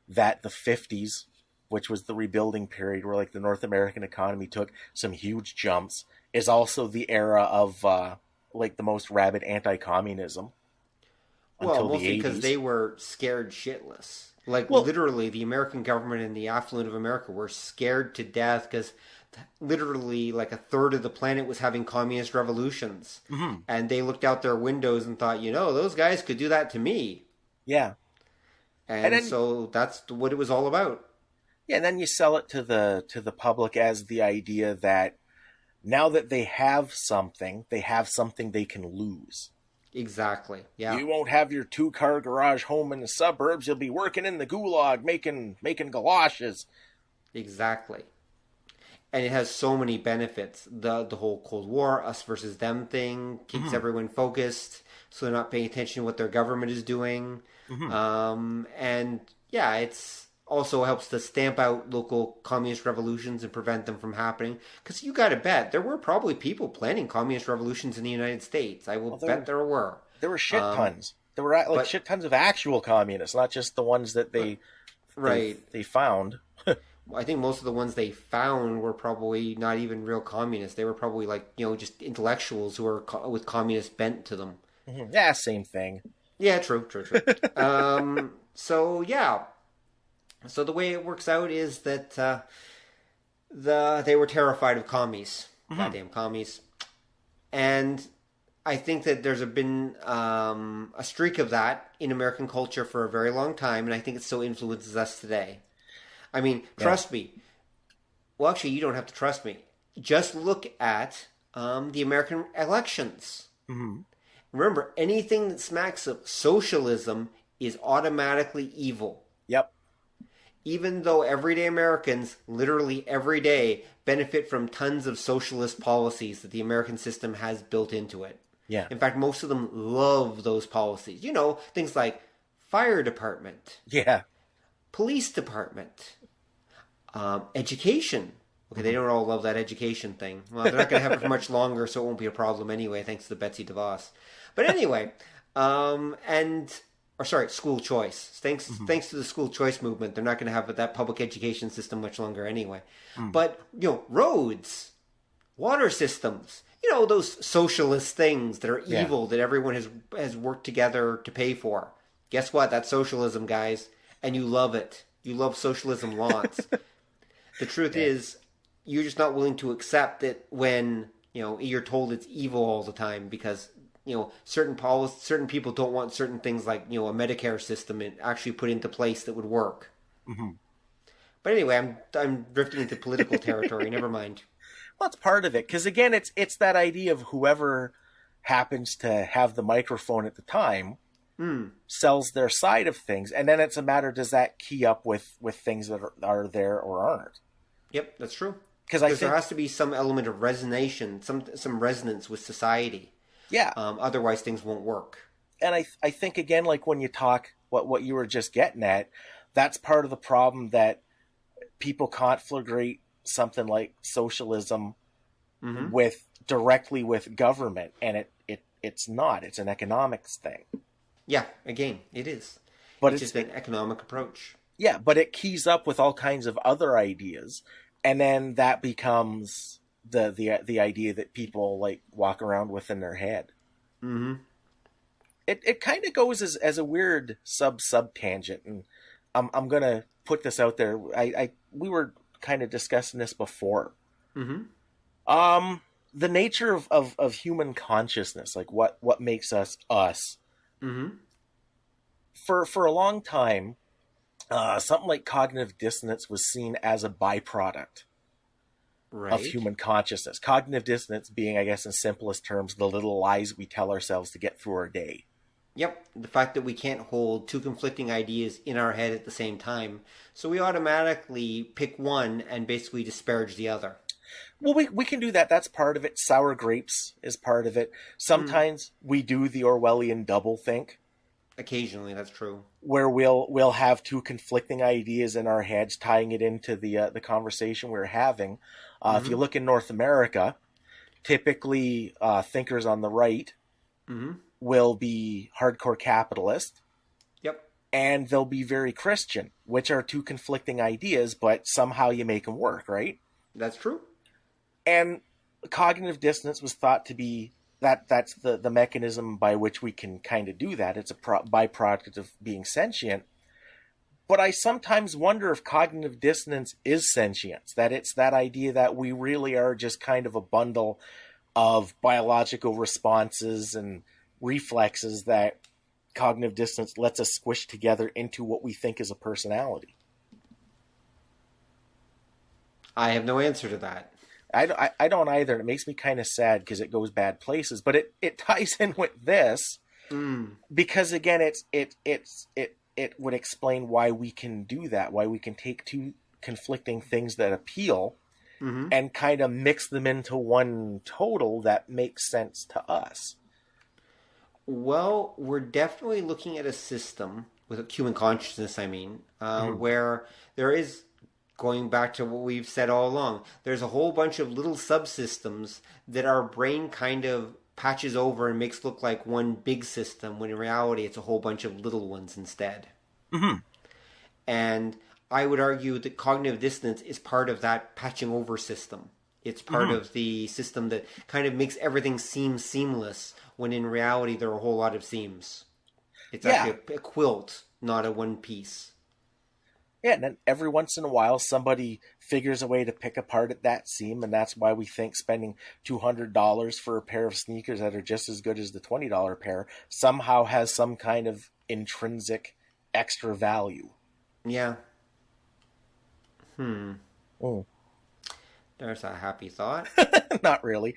that the 50s, which was the rebuilding period where like the North American economy took some huge jumps, is also the era of like the most rabid anti-communism. Well, mostly because they were scared shitless. Literally, the American government and the affluent of America were scared to death because literally like a third of the planet was having communist revolutions. And they looked out their windows and thought, those guys could do that to me. Yeah. And then, so that's what it was all about. Yeah, and then you sell it to the public as the idea that now that they have something they can lose. Exactly. Yeah. You won't have your 2-car garage home in the suburbs. You'll be working in the gulag making galoshes. Exactly. And it has so many benefits. The whole Cold War, us versus them thing keeps everyone focused, so they're not paying attention to what their government is doing. And yeah, it's also helps to stamp out local communist revolutions and prevent them from happening. Because you got to bet there were probably people planning communist revolutions in the United States. I will bet there were. There were shit tons. There were shit tons of actual communists, not just the ones that they found. I think most of the ones they found were probably not even real communists. They were probably just intellectuals who were with communist bent to them. Yeah, same thing. Yeah, true. So yeah. So the way it works out is that they were terrified of commies. Goddamn commies. And I think that there's been a streak of that in American culture for a very long time, and I think it still influences us today. I mean, trust me. Well, actually, you don't have to trust me. Just look at the American elections. Remember, anything that smacks of socialism is automatically evil. Yep. even though everyday Americans, literally every day, benefit from tons of socialist policies that the American system has built into it. Yeah. In fact, most of them love those policies. You know, things like fire department, Yeah. police department, education. Okay, they don't all love that education thing. Well, they're not going to have it for much longer, so it won't be a problem anyway, thanks to Betsy DeVos. But anyway, school choice. Thanks to the school choice movement, they're not going to have that public education system much longer anyway. But, you know, roads, water systems, you know, those socialist things that are evil that everyone has worked together to pay for. Guess what? That's socialism, guys. And you love it. You love socialism lots. The truth is, you're just not willing to accept it when, you know, you're told it's evil all the time because, you know, certain people don't want certain things like, you know, a Medicare system actually put into place that would work. But anyway, I'm drifting into political territory. Never mind. Well, it's part of it because again, it's that idea of whoever happens to have the microphone at the time sells their side of things, and then it's a matter, does that key up with things that are there or aren't? Yep, that's true. Because there has to be some element of resonation, some resonance with society. Yeah. Otherwise, things won't work. And I think, again, like when you talk, what you were just getting at, that's part of the problem, that people conflagrate something like socialism directly with government, and it's not. It's an economics thing. Yeah, again, it is. But it's just an economic approach. Yeah, but it keys up with all kinds of other ideas, and then that becomes the idea that people like walk around with in their head. It kind of goes as a weird sub tangent, and I'm gonna put this out there. We were kind of discussing this before. The nature of human consciousness, like what makes us us. For a long time, something like cognitive dissonance was seen as a byproduct of human consciousness. Cognitive dissonance being, I guess, in simplest terms, the little lies we tell ourselves to get through our day. Yep, the fact that we can't hold two conflicting ideas in our head at the same time, so we automatically pick one and basically disparage the other. Well, we can do that. That's part of it. Sour grapes is part of it. Sometimes we do the Orwellian doublethink. Occasionally, that's true. Where we'll have two conflicting ideas in our heads, tying it into the conversation we're having. If you look in North America, typically thinkers on the right will be hardcore capitalist. Yep. And they'll be very Christian, which are two conflicting ideas, but somehow you make them work, right? That's true. And cognitive dissonance was thought to be that's the mechanism by which we can kind of do that. It's a byproduct of being sentient. But I sometimes wonder if cognitive dissonance is sentience, that it's that idea that we really are just kind of a bundle of biological responses and reflexes that cognitive dissonance lets us squish together into what we think is a personality. I have no answer to that. I don't either. It makes me kind of sad because it goes bad places, but it ties in with this because again, it would explain why we can do that, why we can take two conflicting things that appeal and kind of mix them into one total that makes sense to us. Well, we're definitely looking at a system with human consciousness, I mean, where there is, going back to what we've said all along, there's a whole bunch of little subsystems that our brain kind of patches over and makes look like one big system, when in reality it's a whole bunch of little ones instead. And I would argue that cognitive dissonance is part of that patching over system. It's part of the system that kind of makes everything seem seamless, when in reality there are a whole lot of seams. It's actually a quilt, not a one piece. Yeah, and then every once in a while somebody figures a way to pick apart at that seam, and that's why we think spending $200 for a pair of sneakers that are just as good as the $20 pair somehow has some kind of intrinsic extra value. Yeah. There's a happy thought. Not really.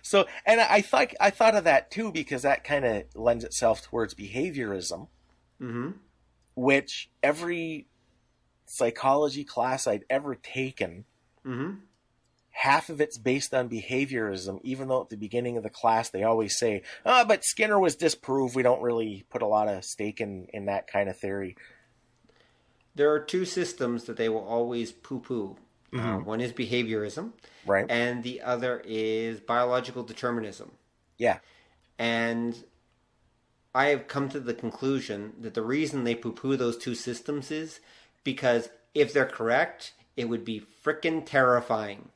So, and I thought of that too, because that kind of lends itself towards behaviorism. Which every psychology class I'd ever taken. Mm-hmm. Half of it's based on behaviorism, even though at the beginning of the class they always say, "Oh, but Skinner was disproved." We don't really put a lot of stake in that kind of theory. There are two systems that they will always poo-poo. Mm-hmm. One is behaviorism, Right? and the other is biological determinism. Yeah. And I have come to the conclusion that the reason they poo-poo those two systems is because if they're correct, it would be frickin' terrifying.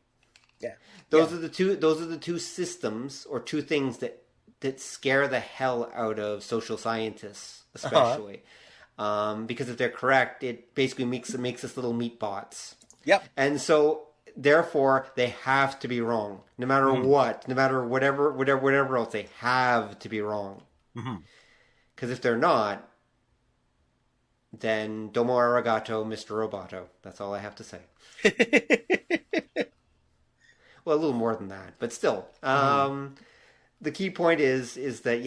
Yeah. Those are the two systems or two things that scare the hell out of social scientists, especially. Because if they're correct, it basically makes us little meat bots. Yep. And so therefore they have to be wrong. No matter what, no matter whatever else, they have to be wrong. Because if they're not, then domo arigato, Mr. Roboto. That's all I have to say. Well, a little more than that, but still. The key point is that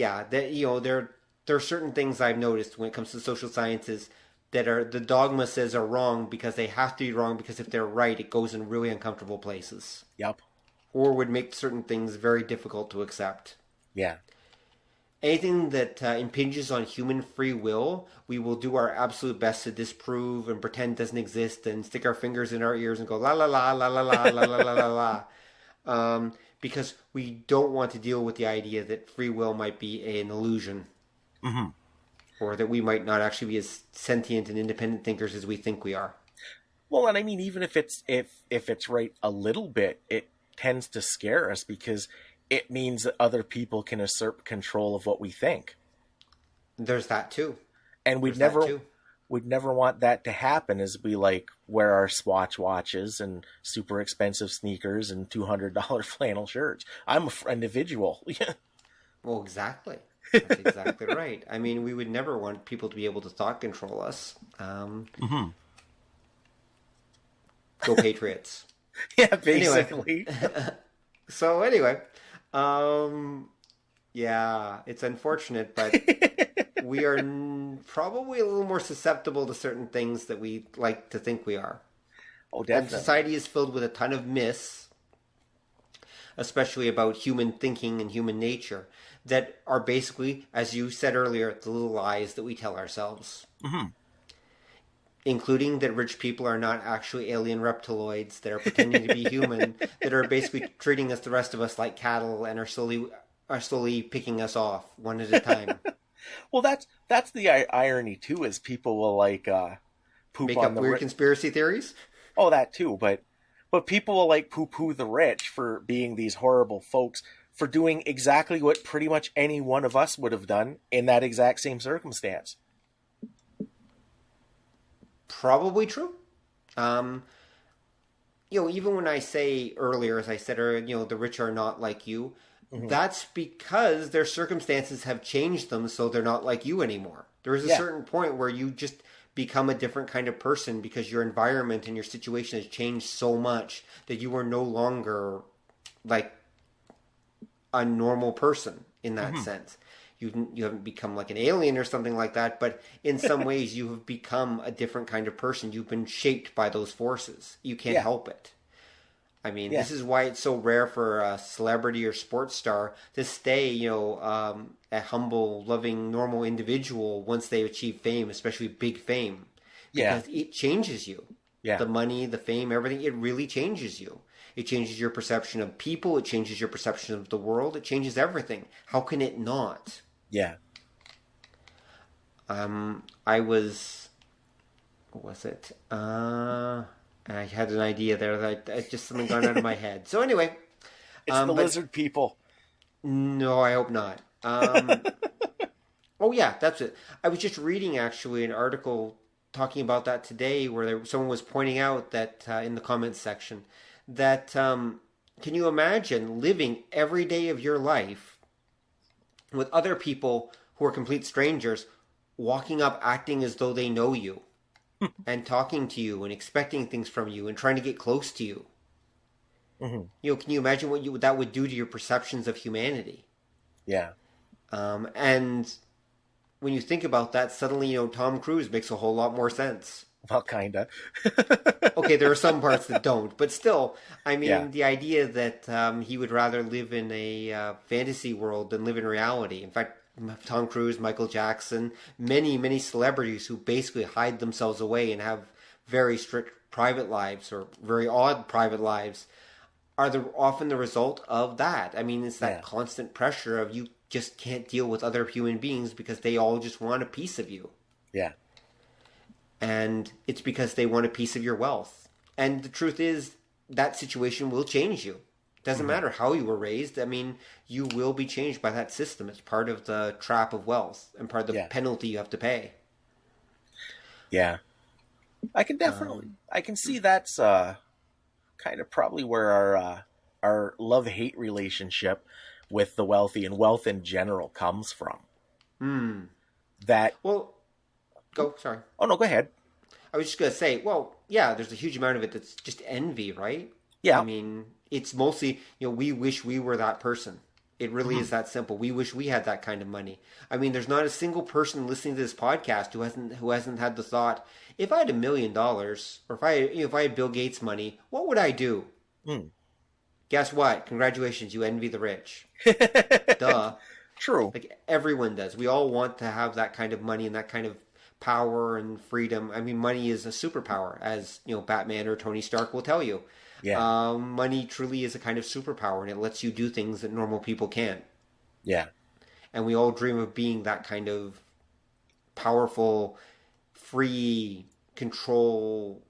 there are certain things I've noticed when it comes to social sciences that the dogma says are wrong because they have to be wrong, because if they're right, it goes in really uncomfortable places. Yep. Or would make certain things very difficult to accept. Yeah. Anything that impinges on human free will, we will do our absolute best to disprove and pretend doesn't exist and stick our fingers in our ears and go la la la la la la la la la la. Because we don't want to deal with the idea that free will might be an illusion. Or that we might not actually be as sentient and independent thinkers as we think we are. Well, and I mean, even if it's right a little bit, it tends to scare us because it means that other people can usurp control of what we think. There's that too. And we'd never want that to happen, as we wear our Swatch watches and super expensive sneakers and $200 flannel shirts. I'm an individual. Well, exactly. That's exactly right. I mean, we would never want people to be able to thought control us. Go Patriots. Yeah, basically. So anyway, yeah, it's unfortunate, but we are probably a little more susceptible to certain things that we like to think we are. Oh, definitely. And society is filled with a ton of myths, especially about human thinking and human nature, that are basically, as you said earlier, the little lies that we tell ourselves. Including that rich people are not actually alien reptiloids that are pretending to be human, that are basically treating us, the rest of us, like cattle and are slowly picking us off one at a time. Well, that's the irony too, is people will poop Make on up the weird conspiracy theories. Oh, that too, but people will poo-poo the rich for being these horrible folks, for doing exactly what pretty much any one of us would have done in that exact same circumstance. Probably true. Even when I say earlier, as I said earlier, the rich are not like you, that's because their circumstances have changed them, so they're not like you anymore. There is a certain point where you just become a different kind of person because your environment and your situation has changed so much that you are no longer like a normal person in that sense. You haven't become like an alien or something like that, but in some ways you have become a different kind of person. You've been shaped by those forces. You can't help it. I mean, this is why it's so rare for a celebrity or sports star to stay, a humble, loving, normal individual once they achieve fame, especially big fame. Because it changes you. Yeah. The money, the fame, everything, it really changes you. It changes your perception of people. It changes your perception of the world. It changes everything. How can it not? Yeah. What was it? I had an idea there that just something gone out of my head. So anyway. It's the lizard people. No, I hope not. Oh yeah, that's it. I was just reading actually an article talking about that today where someone was pointing out that in the comments section that can you imagine living every day of your life with other people who are complete strangers walking up acting as though they know you and talking to you and expecting things from you and trying to get close to you. Can you imagine what that would do to your perceptions of humanity? Yeah. And when you think about that, suddenly, Tom Cruise makes a whole lot more sense. Well, kinda. Okay, there are some parts that don't, but still, I mean, Yeah. the idea that he would rather live in a fantasy world than live in reality. In fact, Tom Cruise, Michael Jackson, many celebrities who basically hide themselves away and have very strict private lives or very odd private lives are often the result of that. I mean, it's that constant pressure of you just can't deal with other human beings because they all just want a piece of you. Yeah. And it's because they want a piece of your wealth. And the truth is, that situation will change you. Doesn't matter how you were raised. I mean, you will be changed by that system. It's part of the trap of wealth and part of the penalty you have to pay. Yeah. I can definitely, I can see that's kind of probably where our love-hate relationship with the wealthy and wealth in general comes from. That. Well, sorry. Oh, no, go ahead. I was just going to say, well, yeah, there's a huge amount of it that's just envy, right? Yeah. I mean, it's mostly, we wish we were that person. It really is that simple. We wish we had that kind of money. I mean, there's not a single person listening to this podcast who hasn't had the thought, if I had $1 million, or if I had Bill Gates money, what would I do? Guess what? Congratulations, you envy the rich. Duh. True. Like everyone does. We all want to have that kind of money and that kind of power and freedom. I mean, money is a superpower, as Batman or Tony Stark will tell you. Yeah. Money truly is a kind of superpower, and it lets you do things that normal people can't. Yeah. And we all dream of being that kind of powerful, free, controlling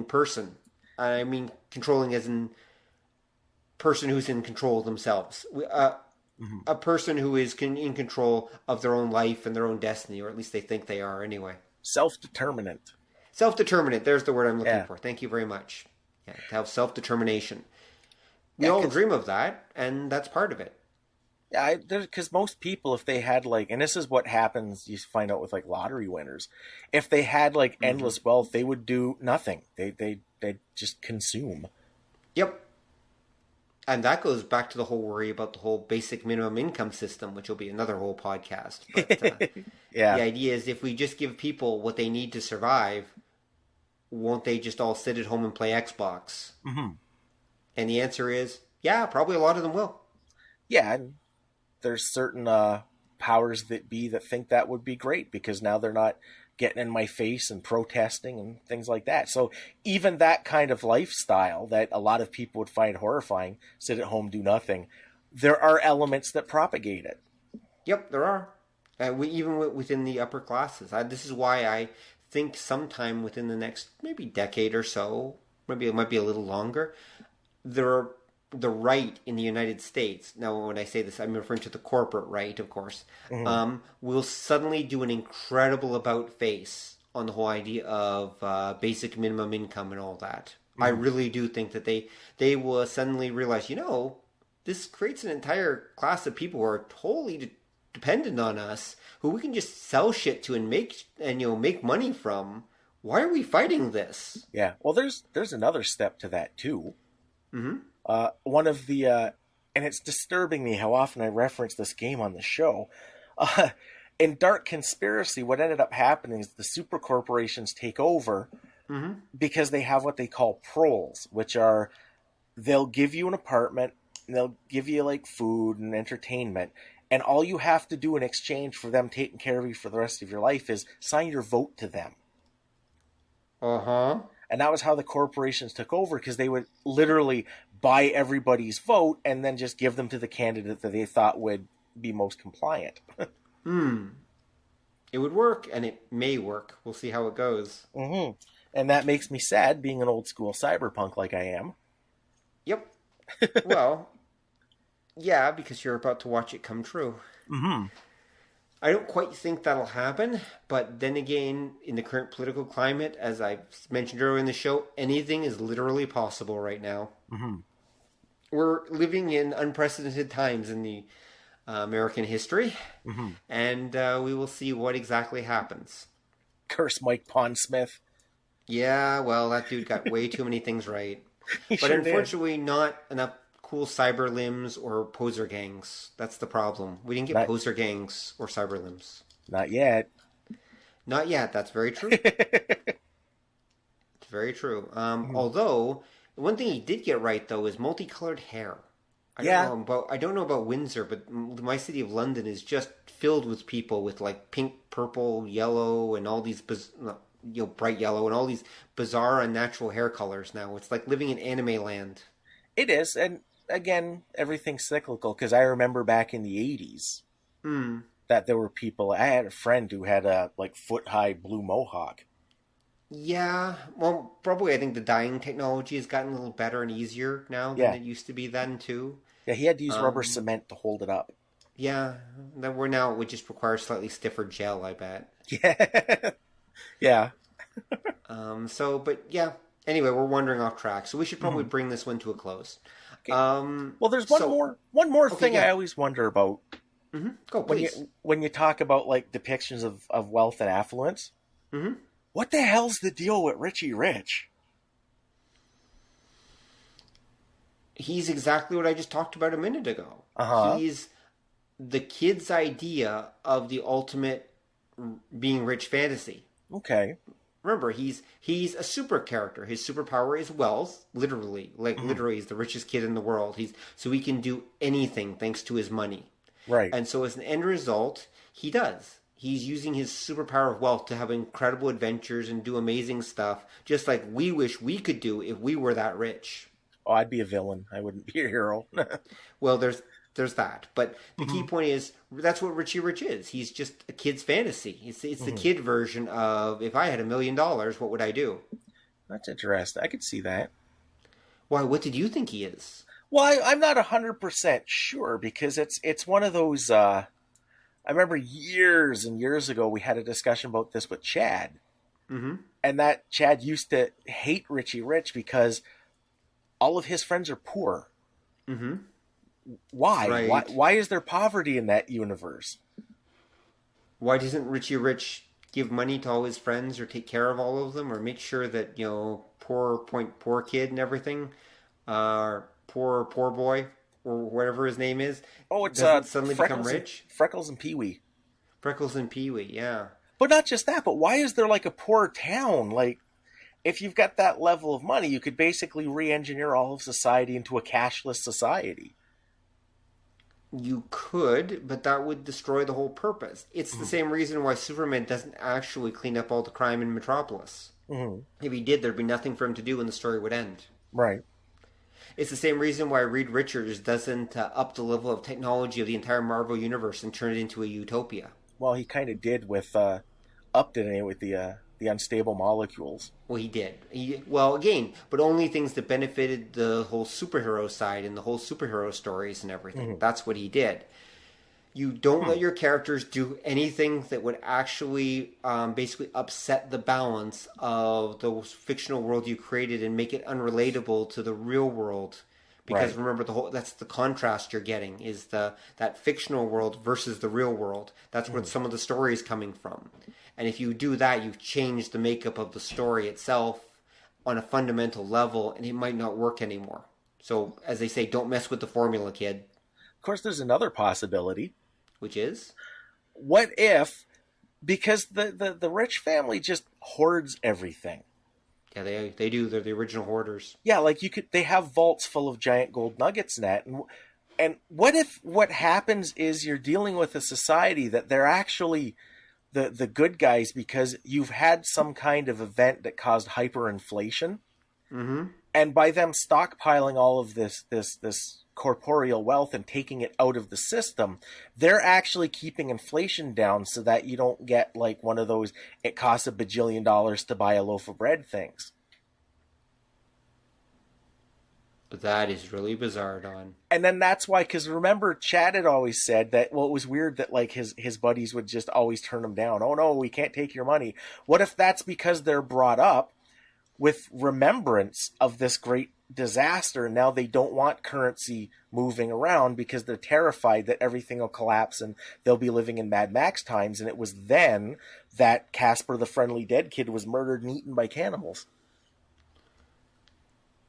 person. I mean, controlling as in person who's in control of themselves. A person who is in control of their own life and their own destiny, or at least they think they are anyway. Self-determinant. Self-determinant. There's the word I'm looking for. Thank you very much. Yeah, to have self-determination. We all dream of that, and that's part of it. Yeah, because most people, if they had and this is what happens, you find out with lottery winners, if they had endless wealth, they would do nothing. They just consume. Yep. And that goes back to the whole worry about the whole basic minimum income system, which will be another whole podcast. But, yeah. The idea is if we just give people what they need to survive, won't they just all sit at home and play Xbox? And the answer is, yeah, probably a lot of them will. Yeah, and there's certain powers that be that think that would be great because now they're not getting in my face and protesting and things like that. So even that kind of lifestyle that a lot of people would find horrifying, sit at home, do nothing, there are elements that propagate it. Yep, there are. Even within the upper classes. This is why I think sometime within the next maybe decade or so, maybe it might be a little longer, the right in the United States, now when I say this, I'm referring to the corporate right, of course, will suddenly do an incredible about-face on the whole idea of basic minimum income and all that. I really do think that they will suddenly realize, this creates an entire class of people who are totally dependent on us, who we can just sell shit to and make money from. Why are we fighting this? Yeah, well, there's another step to that too. One of the, and it's disturbing me how often I reference this game on the show. In Dark Conspiracy, what ended up happening is the super corporations take over because they have what they call proles, which are, they'll give you an apartment, and they'll give you food and entertainment, and all you have to do in exchange for them taking care of you for the rest of your life is sign your vote to them. And that was how the corporations took over, because they would literally buy everybody's vote and then just give them to the candidate that they thought would be most compliant. It would work, and it may work. We'll see how it goes. And that makes me sad, being an old school cyberpunk like I am. Yep. Well, yeah, because you're about to watch it come true. I don't quite think that'll happen, but then again, in the current political climate, as I mentioned earlier in the show, anything is literally possible right now. We're living in unprecedented times in the American history, and we will see what exactly happens. Curse Mike Pondsmith. Yeah, well, that dude got way too many things right. But sure unfortunately, not enough cool cyber limbs or poser gangs. That's the problem. We didn't get poser gangs or cyber limbs. Not yet. Not yet. That's very true. It's very true. Although, one thing he did get right, though, is multicolored hair. I don't know about Windsor, but my city of London is just filled with people with like pink, purple, yellow, and all these bright yellow and all these bizarre, unnatural hair colors now. It's like living in anime land. It is, and again, everything's cyclical, because I remember back in the 80s that there were people. I had a friend who had a like foot-high blue mohawk. Yeah, well, probably I think the dyeing technology has gotten a little better and easier now than it used to be then, too. Yeah, he had to use rubber cement to hold it up. Yeah, it would just require slightly stiffer gel, I bet. Yeah. Yeah. But yeah, anyway, we're wandering off track, so we should probably bring this one to a close. Okay. Well, there's one more thing I always wonder about. Mm-hmm. Go, please. When you talk about like depictions of wealth and affluence, what the hell's the deal with Richie Rich? He's exactly what I just talked about a minute ago. He's the kid's idea of the ultimate being rich fantasy. Okay. Remember, he's a super character. His superpower is wealth, literally. Literally, he's the richest kid in the world. So he can do anything thanks to his money. Right. And so as an end result, he does. He's using his superpower of wealth to have incredible adventures and do amazing stuff, just like we wish we could do if we were that rich. Oh, I'd be a villain. I wouldn't be a hero. Well, there's that. But the key point is, that's what Richie Rich is. He's just a kid's fantasy. It's the kid version of, if I had $1 million, what would I do? That's interesting. I could see that. Why, what did you think he is? Well, I'm not 100% sure, because it's one of those... I remember years and years ago we had a discussion about this with Chad. And that Chad used to hate Richie Rich because all of his friends are poor. Why? Right. Why is there poverty in that universe? Why doesn't Richie Rich give money to all his friends or take care of all of them or make sure that, poor kid and everything, poor boy or whatever his name is, doesn't suddenly become rich? Freckles and Pee-wee. Freckles and Pee-wee, yeah. But not just that, but why is there like a poor town? Like, if you've got that level of money, you could basically re-engineer all of society into a cashless society. You could, but that would destroy the whole purpose. It's the same reason why Superman doesn't actually clean up all the crime in Metropolis. If he did, there'd be nothing for him to do and the story would end. Right. It's the same reason why Reed Richards doesn't up the level of technology of the entire Marvel Universe and turn it into a utopia. Well, he kind of did with, upped it with the unstable molecules. Well, he did. But only things that benefited the whole superhero side and the whole superhero stories and everything. That's what he did. You don't let your characters do anything that would actually basically upset the balance of the fictional world you created and make it unrelatable to the real world. Because remember, that's the contrast you're getting, is that fictional world versus the real world. That's where some of the story is coming from. And if you do that, you've changed the makeup of the story itself on a fundamental level, and it might not work anymore. So, as they say, don't mess with the formula, kid. Of course, there's another possibility. Which is? What if, because the rich family just hoards everything. Yeah, they do. They're the original hoarders. Yeah, like they have vaults full of giant gold nuggets and that. And what if what happens is you're dealing with a society that they're actually the good guys because you've had some kind of event that caused hyperinflation. And by them stockpiling all of this corporeal wealth and taking it out of the system, they're actually keeping inflation down so that you don't get like one of those it costs $1 bajillion to buy a loaf of bread things. That is really bizarre, Don. And then that's why, because remember, Chad had always said that, well, it was weird that like his buddies would just always turn him down. Oh no, we can't take your money. What if that's because they're brought up with remembrance of this great disaster, and now they don't want currency moving around because they're terrified that everything will collapse and they'll be living in Mad Max times. And it was then that Casper the Friendly Dead Kid was murdered and eaten by cannibals.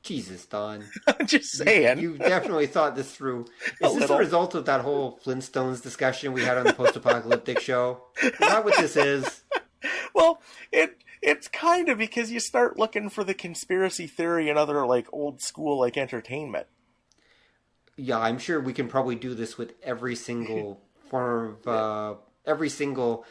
Jesus, Don. I'm just saying. You definitely thought this through. Is this a result of that whole Flintstones discussion we had on the post-apocalyptic show? Is that what this is? Well, it's kind of because you start looking for the conspiracy theory and other like old school like entertainment. Yeah, I'm sure we can probably do this with every single form of every single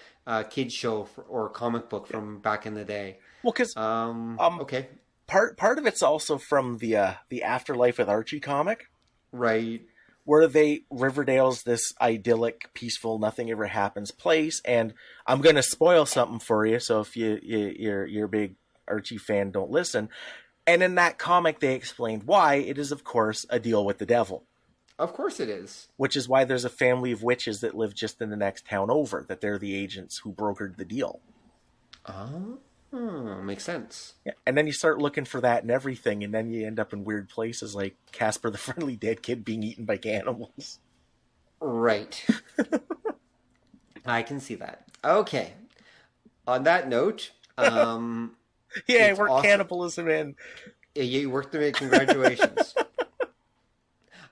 kid show or comic book from back in the day. Well, because Okay, part of it's also from the Afterlife with Archie comic, right. where Riverdale's this idyllic, peaceful, nothing ever happens place. And I'm gonna spoil something for you, so if you're a big Archie fan, don't listen. And in that comic, they explained why it is, of course, a deal with the devil. Of course it is. Which is why there's a family of witches that live just in the next town over, that they're the agents who brokered the deal. Oh, makes sense. Yeah. And then you start looking for that and everything, and then you end up in weird places like Casper the Friendly Dead Kid being eaten by cannibals. Right. I can see that. Okay. On that note, yeah, we're awesome. Cannibalism in. Yeah, you worked through it. Congratulations.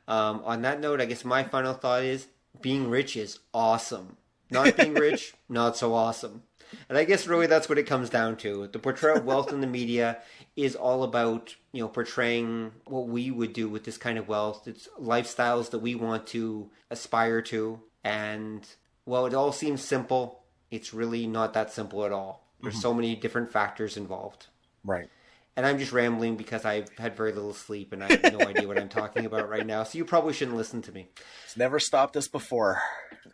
On that note, I guess my final thought is being rich is awesome. Not being rich, not so awesome. And I guess really that's what it comes down to. The portrayal of wealth in the media is all about, portraying what we would do with this kind of wealth. It's lifestyles that we want to aspire to. And while it all seems simple, it's really not that simple at all. There's so many different factors involved. Right. And I'm just rambling because I've had very little sleep and I have no idea what I'm talking about right now. So you probably shouldn't listen to me. It's never stopped us before.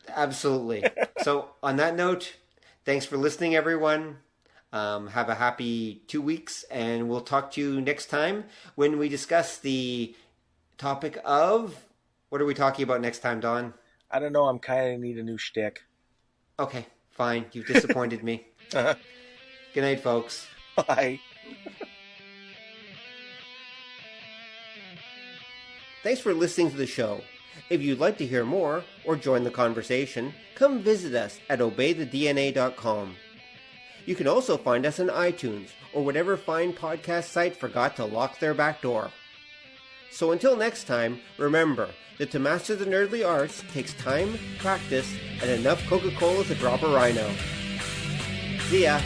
Absolutely. So on that note, thanks for listening, everyone. Have a happy 2 weeks, and we'll talk to you next time when we discuss the topic of... What are we talking about next time, Don? I don't know. I'm kind of need a new shtick. Okay, fine. You've disappointed me. Good night, folks. Bye. Thanks for listening to the show. If you'd like to hear more or join the conversation, come visit us at obeythedna.com. You can also find us on iTunes or whatever fine podcast site forgot to lock their back door. So until next time, remember that to master the nerdly arts takes time, practice, and enough Coca-Cola to drop a rhino. See ya!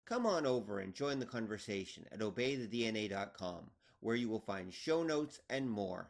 Come on over and join the conversation at obeythedna.com, where you will find show notes and more.